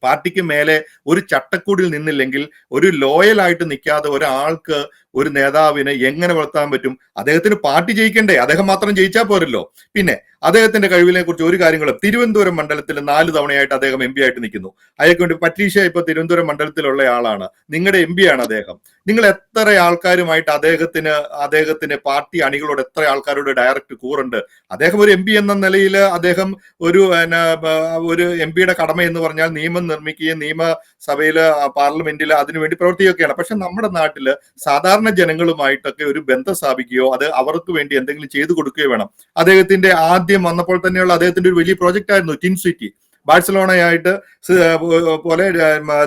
പാർട്ടിക്ക് മേലെ ഒരു ചട്ടക്കൂടിൽ നിന്നില്ലെങ്കിൽ, ഒരു ലോയൽ ആയിട്ട് നിൽക്കാതെ ഒരാൾക്ക് ഒരു നേതാവിനെ എങ്ങനെ വളർത്താൻ പറ്റും? അദ്ദേഹത്തിന് പാർട്ടി ജയിക്കണ്ടേ? അദ്ദേഹം മാത്രം ജയിച്ചാൽ പോരല്ലോ. പിന്നെ അദ്ദേഹത്തിന്റെ കഴിവിനെ കുറിച്ച് ഒരു കാര്യങ്ങളും, തിരുവനന്തപുരം മണ്ഡലത്തിൽ 4 തവണയായിട്ട് അദ്ദേഹം എം പി ആയിട്ട് നിൽക്കുന്നു. അയാൾക്ക് വേണ്ടി പറ്റീഷ്യ ഇപ്പൊ തിരുവനന്തപുരം മണ്ഡലത്തിലുള്ള ആളാണ്, നിങ്ങളുടെ എം പി ആണ് അദ്ദേഹം. നിങ്ങൾ എത്ര ആൾക്കാരുമായിട്ട് അദ്ദേഹത്തിന് പാർട്ടി അണികളോട് എത്ര ആൾക്കാരോട് ഡയറക്റ്റ് കൂറുണ്ട്? അദ്ദേഹം ഒരു എം പി എന്ന നിലയിൽ അദ്ദേഹം ഒരു എം പിയുടെ കടമ എന്ന് പറഞ്ഞാൽ നിയമം നിർമ്മിക്കുകയും നിയമസഭയില് പാർലമെന്റിൽ അതിനുവേണ്ടി പ്രവർത്തിക്കുകയൊക്കെയാണ്. പക്ഷെ നമ്മുടെ നാട്ടില് സാധാരണ ജനങ്ങളുമായിട്ടൊക്കെ ഒരു ബന്ധം സ്ഥാപിക്കുകയോ അത് അവർക്ക് വേണ്ടി എന്തെങ്കിലും ചെയ്തു കൊടുക്കുകയോ വേണം. അദ്ദേഹത്തിന്റെ ആദ്യം വന്നപ്പോൾ തന്നെയുള്ള അദ്ദേഹത്തിന്റെ ഒരു വലിയ പ്രോജക്റ്റ് ആയിരുന്നു ട്വിൻ സിറ്റി. ബാഴ്സലോണയായിട്ട് പോലെ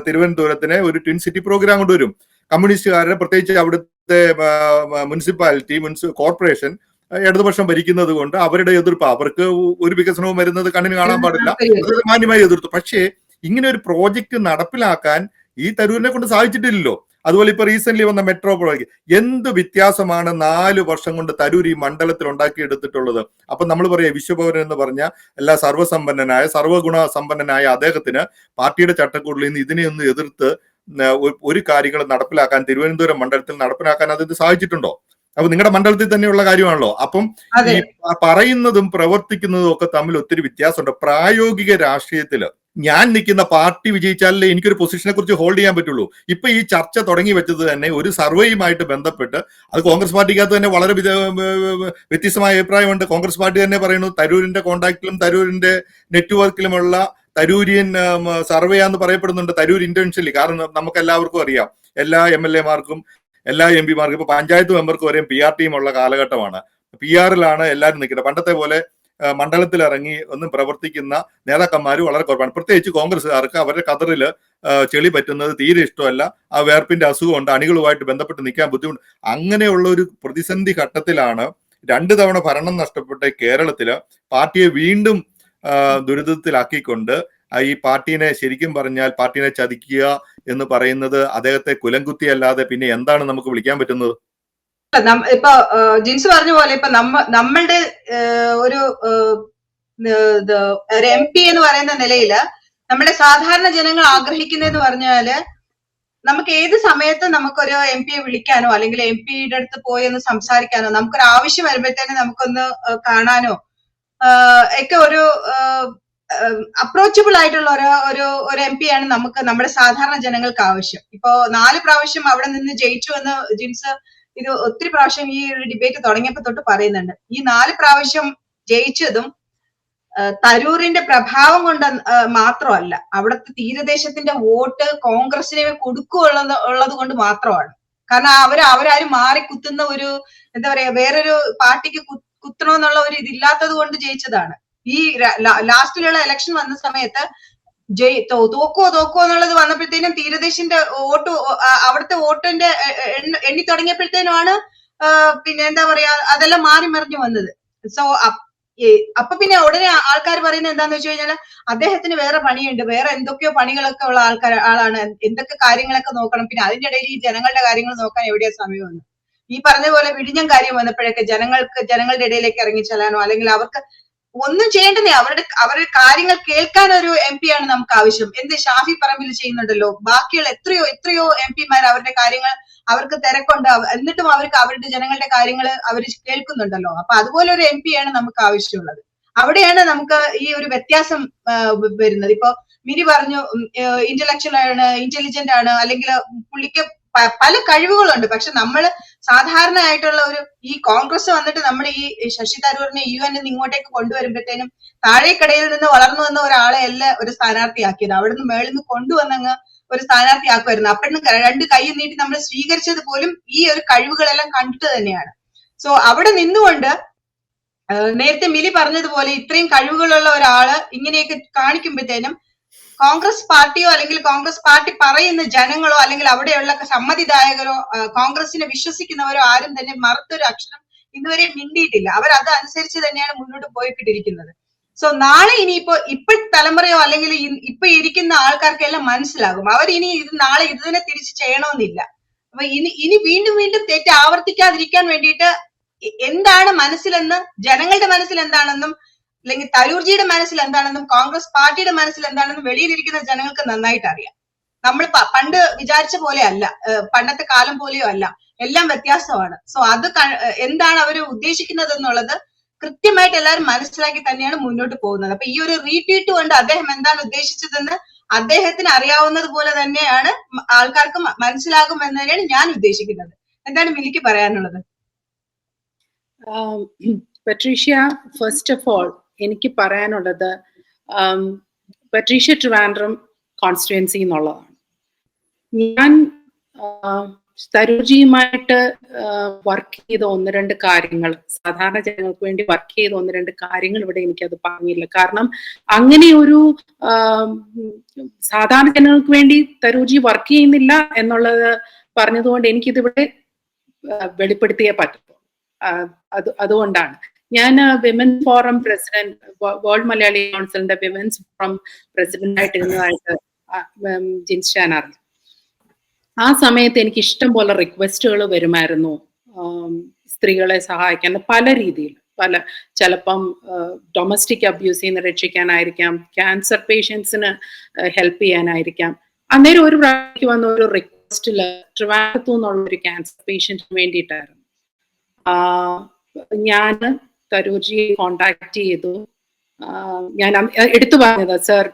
തിരുവനന്തപുരത്തിന് ഒരു ട്വിൻ സിറ്റി പ്രോഗ്രാം കൊണ്ടുവരും. കമ്മ്യൂണിസ്റ്റുകാരുടെ, പ്രത്യേകിച്ച് അവിടുത്തെ കോർപ്പറേഷൻ ഇടതുപക്ഷം ഭരിക്കുന്നത് കൊണ്ട് അവരുടെ എതിർപ്പ്, അവർക്ക് ഒരു വികസനവും വരുന്നത് കണ്ണിന് കാണാൻ പാടില്ല, മാന്യമായി എതിർത്തു. പക്ഷേ ഇങ്ങനെ ഒരു പ്രോജക്റ്റ് നടപ്പിലാക്കാൻ ഈ തരൂരിനെ കൊണ്ട് സാധിച്ചിട്ടില്ലല്ലോ. അതുപോലെ ഇപ്പൊ റീസെന്റ് വന്ന മെട്രോ പ്രോജക്ട്, എന്ത് വ്യത്യാസമാണ് 4 വർഷം കൊണ്ട് തരൂർ ഈ മണ്ഡലത്തിൽ ഉണ്ടാക്കിയെടുത്തിട്ടുള്ളത്. അപ്പൊ നമ്മൾ പറയാം വിശ്വപൗരൻ എന്ന് പറഞ്ഞ എല്ലാ സർവ്വഗുണ സമ്പന്നനായ അദ്ദേഹത്തിന് പാർട്ടിയുടെ ചട്ടക്കൂടിൽ നിന്ന് ഇതിനെയൊന്ന് എതിർത്ത് ഒരു കാര്യങ്ങൾ നടപ്പിലാക്കാൻ, തിരുവനന്തപുരം മണ്ഡലത്തിൽ നടപ്പിലാക്കാൻ അതിന് സാധിച്ചിട്ടുണ്ടോ? അപ്പൊ നിങ്ങളുടെ മണ്ഡലത്തിൽ തന്നെയുള്ള കാര്യമാണല്ലോ. അപ്പം ഈ പറയുന്നതും പ്രവർത്തിക്കുന്നതും ഒക്കെ തമ്മിൽ ഒത്തിരി വ്യത്യാസമുണ്ട്. പ്രായോഗിക രാഷ്ട്രീയത്തില് ഞാൻ നിൽക്കുന്ന പാർട്ടി വിജയിച്ചാലേ എനിക്കൊരു പൊസിഷനെ കുറിച്ച് ഹോൾഡ് ചെയ്യാൻ പറ്റുള്ളൂ. ഇപ്പൊ ഈ ചർച്ച തുടങ്ങി വെച്ചത് തന്നെ ഒരു സർവേയുമായിട്ട് ബന്ധപ്പെട്ട്, അത് കോൺഗ്രസ് പാർട്ടിക്കകത്ത് തന്നെ വളരെ വ്യത്യസ്തമായ അഭിപ്രായമുണ്ട്. കോൺഗ്രസ് പാർട്ടി തന്നെ പറയുന്നു തരൂരിന്റെ കോണ്ടാക്റ്റിലും തരൂരിന്റെ നെറ്റ്വർക്കിലുമുള്ള തരൂരിയൻ സർവേയാന്ന് പറയപ്പെടുന്നുണ്ട്. തരൂർ ഇന്റൻഷ്യലി, കാരണം നമുക്ക് എല്ലാവർക്കും അറിയാം എല്ലാ MLA മാർക്കും എല്ലാ MP മാർക്കും ഇപ്പൊ പഞ്ചായത്ത് മെമ്പർക്ക് വരെയും PR ടീമുള്ള കാലഘട്ടമാണ്. PR-ലാണ് എല്ലാവരും നിൽക്കുന്നത്. പണ്ടത്തെ പോലെ മണ്ഡലത്തിൽ ഇറങ്ങി ഒന്നും പ്രവർത്തിക്കുന്ന നേതാക്കന്മാർ വളരെ കുറവാണ്. പ്രത്യേകിച്ച് കോൺഗ്രസ്സുകാർക്ക് അവരുടെ കതറിൽ ചെളി പറ്റുന്നത് തീരെ ഇഷ്ടമല്ല. ആ വേർപ്പിന്റെ അസുഖമുണ്ട്, അണികളുമായിട്ട് ബന്ധപ്പെട്ട് നിൽക്കാൻ ബുദ്ധിമുട്ട്. അങ്ങനെയുള്ള ഒരു പ്രതിസന്ധി ഘട്ടത്തിലാണ് 2 തവണ ഭരണം നഷ്ടപ്പെട്ട കേരളത്തില് പാർട്ടിയെ വീണ്ടും ദുരിതത്തിലാക്കിക്കൊണ്ട് ഈ പാർട്ടീനെ ശരിക്കും പറഞ്ഞാൽ പാർട്ടീനെ ചതിക്കുക എന്ന് പറയുന്നത് അദ്ദേഹത്തെ കുലംകുത്തി അല്ലാതെ പിന്നെ എന്താണ് നമുക്ക് വിളിക്കാൻ പറ്റുന്നത്? ഇപ്പൊ ജിൻസ് പറഞ്ഞ പോലെ ഇപ്പൊ നമ്മളുടെ ഒരു MP എന്ന് പറയുന്ന നിലയില് നമ്മുടെ സാധാരണ ജനങ്ങൾ ആഗ്രഹിക്കുന്നതെന്ന് പറഞ്ഞാല് നമുക്ക് ഏത് സമയത്ത് നമുക്കൊരു MP യെ വിളിക്കാനോ അല്ലെങ്കിൽ MP-യുടെ അടുത്ത് പോയി ഒന്ന് സംസാരിക്കാനോ നമുക്കൊരു ആവശ്യം വരുമ്പോഴത്തേനും നമുക്കൊന്ന് കാണാനോ ഒക്കെ ഒരു അപ്രോച്ചബിൾ ആയിട്ടുള്ള ഒരു MP ആണ് നമുക്ക് നമ്മുടെ സാധാരണ ജനങ്ങൾക്ക് ആവശ്യം. ഇപ്പോ 4 പ്രാവശ്യം അവിടെ നിന്ന് ജയിച്ചു എന്ന് ജിൻസ് ഇത് ഒത്തിരി പ്രാവശ്യം ഈ ഒരു ഡിബേറ്റ് തുടങ്ങിയപ്പോ തൊട്ട് പറയുന്നുണ്ട്. ഈ 4 പ്രാവശ്യം ജയിച്ചതും തരൂരിന്റെ പ്രഭാവം കൊണ്ട് മാത്രമല്ല, അവിടുത്തെ തീരദേശത്തിന്റെ വോട്ട് കോൺഗ്രസിനെ കൊടുക്കുള്ളത് കൊണ്ട് മാത്രമാണ്. കാരണം അവരാരും മാറി കുത്തുന്ന ഒരു എന്താ പറയാ വേറൊരു പാർട്ടിക്ക് കുത്തണമെന്നുള്ള ഒരു ഇതില്ലാത്തത് കൊണ്ട് ജയിച്ചതാണ്. ഈ ലാസ്റ്റിലുള്ള ഇലക്ഷൻ വന്ന സമയത്ത് തോക്കോ എന്നുള്ളത് വന്നപ്പോഴത്തേനും തീരദേശന്റെ വോട്ട് അവിടുത്തെ വോട്ടിന്റെ എണ്ണി തുടങ്ങിയപ്പോഴത്തേനുമാണ് പിന്നെ എന്താ പറയാ അതെല്ലാം മാറി മറിഞ്ഞു വന്നത്. സോ അപ്പൊ പിന്നെ ഉടനെ ആൾക്കാർ പറയുന്നത് എന്താന്ന് വെച്ച് കഴിഞ്ഞാൽ അദ്ദേഹത്തിന് വേറെ പണിയുണ്ട്, വേറെ എന്തൊക്കെയോ പണികളൊക്കെ ഉള്ള ആളാണ്, എന്തൊക്കെ കാര്യങ്ങളൊക്കെ നോക്കണം, പിന്നെ അതിന്റെ ഇടയിൽ ഈ ജനങ്ങളുടെ കാര്യങ്ങൾ നോക്കാൻ എവിടെയാ സമയമെന്ന്. ഈ പറഞ്ഞ പോലെ വിഴിഞ്ഞം കാര്യം വന്നപ്പോഴൊക്കെ ജനങ്ങളുടെ ഇടയിലേക്ക് ഇറങ്ങിച്ചെല്ലാനോ അല്ലെങ്കിൽ അവർക്ക് ഒന്നും ചെയ്യേണ്ടതേ അവരുടെ കാര്യങ്ങൾ കേൾക്കാൻ ഒരു MP ആണ് നമുക്ക് ആവശ്യം. എന്ത് ഷാഫി പറമ്പിൽ ചെയ്യുന്നുണ്ടല്ലോ, ബാക്കിയുള്ള എത്രയോ MP-മാർ അവരുടെ കാര്യങ്ങൾ അവർക്ക് തിരക്കുണ്ട്, എന്നിട്ടും അവർക്ക് അവരുടെ ജനങ്ങളുടെ കാര്യങ്ങൾ അവർ കേൾക്കുന്നുണ്ടല്ലോ. അപ്പൊ അതുപോലെ ഒരു MP ആണ് നമുക്ക് ആവശ്യമുള്ളത്. അവിടെയാണ് നമുക്ക് ഈ ഒരു വ്യത്യാസം വരുന്നത്. ഇപ്പൊ മിനി പറഞ്ഞു ഇന്റലിജന്റ് ആണ് അല്ലെങ്കിൽ പുള്ളിക്ക് പല കഴിവുകളുണ്ട്. പക്ഷെ നമ്മൾ സാധാരണ ആയിട്ടുള്ള ഈ കോൺഗ്രസ് വന്നിട്ട് നമ്മുടെ ഈ ശശി തരൂരിനെ UN ഇങ്ങോട്ടേക്ക് കൊണ്ടുവരുമ്പോഴത്തേനും താഴേക്കടയിൽ നിന്ന് വളർന്നു വന്ന ഒരാളെ അല്ല ഒരു സ്ഥാനാർത്ഥിയാക്കിയത്, അവിടെ നിന്ന് മേളിൽ നിന്ന് കൊണ്ടുവന്നങ്ങ് ഒരു സ്ഥാനാർത്ഥിയാക്കുമായിരുന്നു. അപ്പോഴും 2 കൈ നീട്ടി നമ്മൾ സ്വീകരിച്ചത് പോലും ഈ ഒരു കഴിവുകളെല്ലാം കണ്ടിട്ട് തന്നെയാണ്. സോ അവിടെ നിന്നുകൊണ്ട് നേരത്തെ മിലി പറഞ്ഞതുപോലെ ഇത്രയും കഴിവുകളുള്ള ഒരാള് ഇങ്ങനെയൊക്കെ കാണിക്കുമ്പോഴത്തേനും കോൺഗ്രസ് പാർട്ടിയോ അല്ലെങ്കിൽ കോൺഗ്രസ് പാർട്ടി പറയുന്ന ജനങ്ങളോ അല്ലെങ്കിൽ അവിടെയുള്ള സമ്മതിദായകരോ കോൺഗ്രസിനെ വിശ്വസിക്കുന്നവരോ ആരും തന്നെ മറുത്തൊരു അക്ഷരം ഇന്നുവരെ മിണ്ടിയിട്ടില്ല. അവർ അതനുസരിച്ച് തന്നെയാണ് മുന്നോട്ട് പോയിക്കൊണ്ടിരിക്കുന്നത്. സോ നാളെ ഇപ്പൊ തലമുറയോ അല്ലെങ്കിൽ ഇപ്പൊ ഇരിക്കുന്ന ആൾക്കാർക്കെല്ലാം മനസ്സിലാകും. അവർ ഇനി നാളെ ഇത് തന്നെ തിരിച്ച് ചെയ്യണമെന്നില്ല. അപ്പൊ ഇനി വീണ്ടും തെറ്റ് ആവർത്തിക്കാതിരിക്കാൻ വേണ്ടിയിട്ട് എന്താണ് മനസ്സിലെന്ന്, ജനങ്ങളുടെ മനസ്സിൽ എന്താണെന്നും അല്ലെങ്കിൽ തരൂർജിയുടെ മനസ്സിൽ എന്താണെന്നും കോൺഗ്രസ് പാർട്ടിയുടെ മനസ്സിൽ എന്താണെന്നും വെളിയിലിരിക്കുന്ന ജനങ്ങൾക്ക് നന്നായിട്ട് അറിയാം. നമ്മൾ പണ്ട് വിചാരിച്ച പോലെ അല്ല, പണ്ടത്തെ കാലം പോലെയോ അല്ല, എല്ലാം വ്യത്യാസമാണ്. സോ അത് എന്താണ് അവർ ഉദ്ദേശിക്കുന്നത് എന്നുള്ളത് കൃത്യമായിട്ട് എല്ലാവരും മനസ്സിലാക്കി തന്നെയാണ് മുന്നോട്ട് പോകുന്നത്. അപ്പൊ ഈ ഒരു റീട്വീറ്റ് കൊണ്ട് അദ്ദേഹം എന്താണ് ഉദ്ദേശിച്ചതെന്ന് അദ്ദേഹത്തിന് അറിയാവുന്നത് പോലെ തന്നെയാണ് ആൾക്കാർക്ക് മനസ്സിലാകും എന്ന് തന്നെയാണ് ഞാൻ ഉദ്ദേശിക്കുന്നത്. എന്താണ് മിലിക്ക് പറയാനുള്ളത്? പട്രീഷ്യ, ഫസ്റ്റ് ഓഫ് ഓൾ എനിക്ക് പറയാനുള്ളത് പട്രീഷ്യ ട്രിവാൻഡ്രം കോൺസ്റ്റിറ്റ്യുവൻസി എന്നുള്ളതാണ്. ഞാൻ തരൂർജിയുമായിട്ട് വർക്ക് ചെയ്ത 1-2 കാര്യങ്ങൾ, സാധാരണ ജനങ്ങൾക്ക് വേണ്ടി വർക്ക് ചെയ്ത 1-2 കാര്യങ്ങൾ ഇവിടെ എനിക്കത് പറഞ്ഞില്ല. കാരണം അങ്ങനെ ഒരു സാധാരണ ജനങ്ങൾക്ക് വേണ്ടി തരൂർജി വർക്ക് ചെയ്യുന്നില്ല എന്നുള്ളത് പറഞ്ഞതുകൊണ്ട് എനിക്കിതിവിടെ വെളിപ്പെടുത്തിയേ പറ്റത്തുള്ളൂ. അതുകൊണ്ടാണ് ഞാൻ women's forum president, world Malayali കൗൺസിലിന്റെ വിമൻസ് ഫോറം പ്രസിഡന്റ് ആയിട്ടിരുന്നതായിട്ട് ജിൻസ് ഷാൻ അറിയാം. ആ സമയത്ത് എനിക്ക് ഇഷ്ടം പോലെ റിക്വസ്റ്റുകൾ വരുമായിരുന്നു സ്ത്രീകളെ സഹായിക്കാൻ പല രീതിയിൽ. ചിലപ്പം ഡൊമസ്റ്റിക് അബ്യൂസിൽ നിന്ന് രക്ഷിക്കാനായിരിക്കാം, ക്യാൻസർ പേഷ്യൻസിന് ഹെൽപ്പ് ചെയ്യാനായിരിക്കാം. അന്നേരം ഒരു പ്രാവശ്യം വന്ന ഒരു റിക്വസ്റ്റില് ട്രിവാൻഡ്രത്തു നിന്നുള്ള ഒരു ക്യാൻസർ പേഷ്യന്റിന് വേണ്ടിയിട്ടായിരുന്നു. ഞാൻ തരൂർജിയെ കോണ്ടാക്ട് ചെയ്തു. ഞാൻ എടുത്തു പറഞ്ഞത്, sir,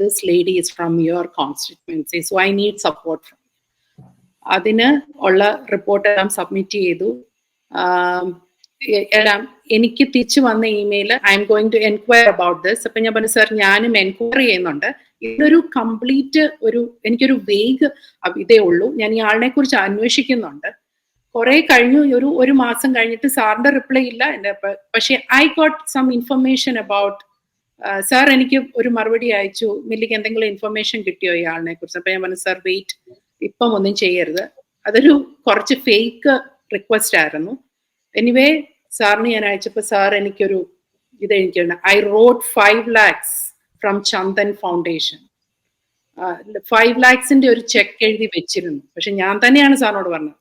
this lady is from your constituency, so I need support from you. അതിന് ഉള്ള റിപ്പോർട്ട് എല്ലാം സബ്മിറ്റ് ചെയ്തു. എല്ലാം എനിക്ക് തിരിച്ചു വന്ന email, I am going to enquire about this. അപ്പൊ ഞാൻ പറഞ്ഞു, സർ, ഞാനും എൻക്വയറി ചെയ്യുന്നുണ്ട്. ഇതൊരു കംപ്ലീറ്റ് എനിക്കൊരു വേഗ് ഇതേ ഉള്ളൂ. ഞാൻ ഈ ആളിനെ കുറിച്ച് അന്വേഷിക്കുന്നുണ്ട്. കുറെ കഴിഞ്ഞു, ഒരു മാസം കഴിഞ്ഞിട്ട് സാറിന്റെ റിപ്ലൈ ഇല്ല. പക്ഷെ I got some information about sir. എനിക്ക് ഒരു മറുപടി അയച്ചു, മില്ലിക്ക് എന്തെങ്കിലും ഇൻഫർമേഷൻ കിട്ടിയോ ഈ ആളിനെ കുറിച്ച്? അപ്പൊ ഞാൻ പറഞ്ഞു, സാർ വെയിറ്റ്, ഇപ്പം ഒന്നും ചെയ്യരുത്. അതൊരു കുറച്ച് ഫേക്ക് റിക്വസ്റ്റ് ആയിരുന്നു. എനിവേ സാറിന് ഞാൻ അയച്ചപ്പോ സാർ എനിക്കൊരു എനിക്ക് I rote 5 lakhs from Chandan foundation. 5 lakhs ഒരു ചെക്ക് എഴുതി വെച്ചിരുന്നു. പക്ഷെ ഞാൻ തന്നെയാണ് സാറിനോട് പറഞ്ഞത്,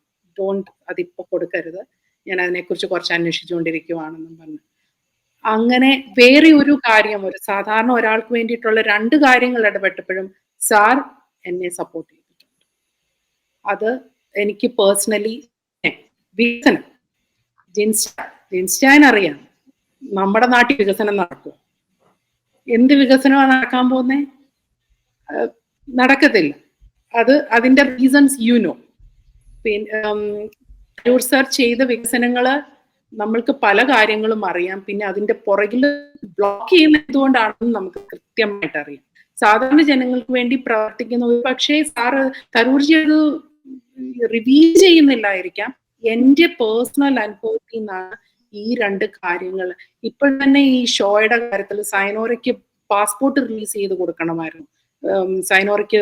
അതിപ്പോ കൊടുക്കരുത്, ഞാൻ അതിനെക്കുറിച്ച് കുറച്ച് അന്വേഷിച്ചുകൊണ്ടിരിക്കുവാണെന്നും പറഞ്ഞു. അങ്ങനെ വേറെ ഒരു കാര്യം, ഒരു സാധാരണ ഒരാൾക്ക് വേണ്ടിയിട്ടുള്ള 2 കാര്യങ്ങൾ ഇടപെട്ടപ്പോഴും സാർ എന്നെ സപ്പോർട്ട് ചെയ്തിട്ടുണ്ട്. അത് എനിക്ക് പേഴ്സണലി വികസനം, ജിൻസ്റ്റാൻ അറിയാം നമ്മുടെ നാട്ടിൽ വികസനം നടക്കും. എന്ത് വികസനമാണ് നടക്കാൻ പോകുന്നേ? നടക്കത്തില്ല. അതിന്റെ റീസൺസ് പിന്നെ സർ ചെയ്ത വികസനങ്ങള് നമ്മൾക്ക് പല കാര്യങ്ങളും അറിയാം. പിന്നെ അതിന്റെ പുറകിൽ ബ്ലോക്ക് ചെയ്യുന്ന എന്തുകൊണ്ടാണെന്ന് നമുക്ക് കൃത്യമായിട്ട് അറിയാം. സാധാരണ ജനങ്ങൾക്ക് വേണ്ടി പ്രവർത്തിക്കുന്ന ഒരു പക്ഷേ സാറ് തരൂർജി അത് റിവീൽ ചെയ്യുന്നില്ലായിരിക്കാം. എന്റെ പേഴ്സണൽ അനുഭവത്തിൽ നിന്നാണ് ഈ 2 കാര്യങ്ങൾ. ഇപ്പോൾ തന്നെ ഈ ഷോയുടെ കാര്യത്തിൽ സൈനോറയ്ക്ക് പാസ്പോർട്ട് റിലീസ് ചെയ്ത് കൊടുക്കണമായിരുന്നു. സൈനോറയ്ക്ക്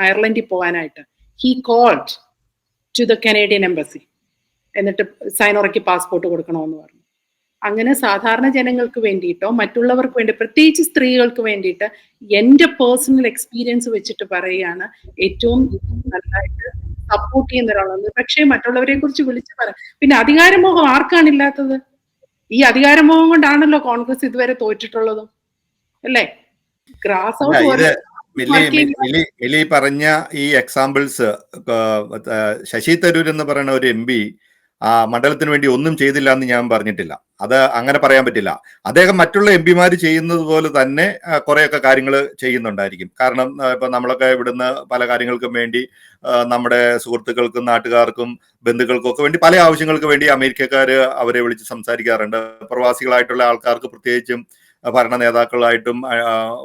അയർലൻഡിൽ പോകാനായിട്ട്. He called to the Canadian embassy, എന്നിട്ട് സൈനോറയ്ക്ക് പാസ്പോർട്ട് കൊടുക്കണമെന്ന് പറഞ്ഞു. അങ്ങനെ സാധാരണ ജനങ്ങൾക്ക് വേണ്ടിയിട്ടോ മറ്റുള്ളവർക്ക് വേണ്ടി, പ്രത്യേകിച്ച് സ്ത്രീകൾക്ക് വേണ്ടിയിട്ട് എന്റെ പേഴ്സണൽ എക്സ്പീരിയൻസ് വെച്ചിട്ട് പറയുകയാണ്, ഏറ്റവും നല്ലതായിട്ട് സപ്പോർട്ട് ചെയ്യുന്ന ഒരാളാണ്. പക്ഷേ മറ്റുള്ളവരെ കുറിച്ച് വിളിച്ച് പറയാം. പിന്നെ അധികാരമോഹം ആർക്കാണില്ലാത്തത്? ഈ അധികാരമോഹം കൊണ്ടാണല്ലോ കോൺഗ്രസ് ഇതുവരെ തോറ്റിട്ടുള്ളതും, അല്ലേ? ഗ്രാസ് ഔട്ട് മിലി പറഞ്ഞ ഈ എക്സാമ്പിൾസ്, ശശി തരൂർ എന്ന് പറയുന്ന ഒരു MP ആ മണ്ഡലത്തിന് വേണ്ടി ഒന്നും ചെയ്തില്ല എന്ന് ഞാൻ പറഞ്ഞിട്ടില്ല. അത് അങ്ങനെ പറയാൻ പറ്റില്ല. അദ്ദേഹം മറ്റുള്ള MP ചെയ്യുന്നത് പോലെ തന്നെ കുറെയൊക്കെ കാര്യങ്ങൾ ചെയ്യുന്നുണ്ടായിരിക്കും. കാരണം ഇപ്പൊ നമ്മളൊക്കെ ഇവിടുന്ന് പല കാര്യങ്ങൾക്കും വേണ്ടി നമ്മുടെ സുഹൃത്തുക്കൾക്കും നാട്ടുകാർക്കും ബന്ധുക്കൾക്കും ഒക്കെ വേണ്ടി പല ആവശ്യങ്ങൾക്ക് വേണ്ടി അമേരിക്കക്കാര് അവരെ വിളിച്ച് സംസാരിക്കാറുണ്ട്. പ്രവാസികളായിട്ടുള്ള ആൾക്കാർക്ക് പ്രത്യേകിച്ചും ഭരണ നേതാക്കളായിട്ടും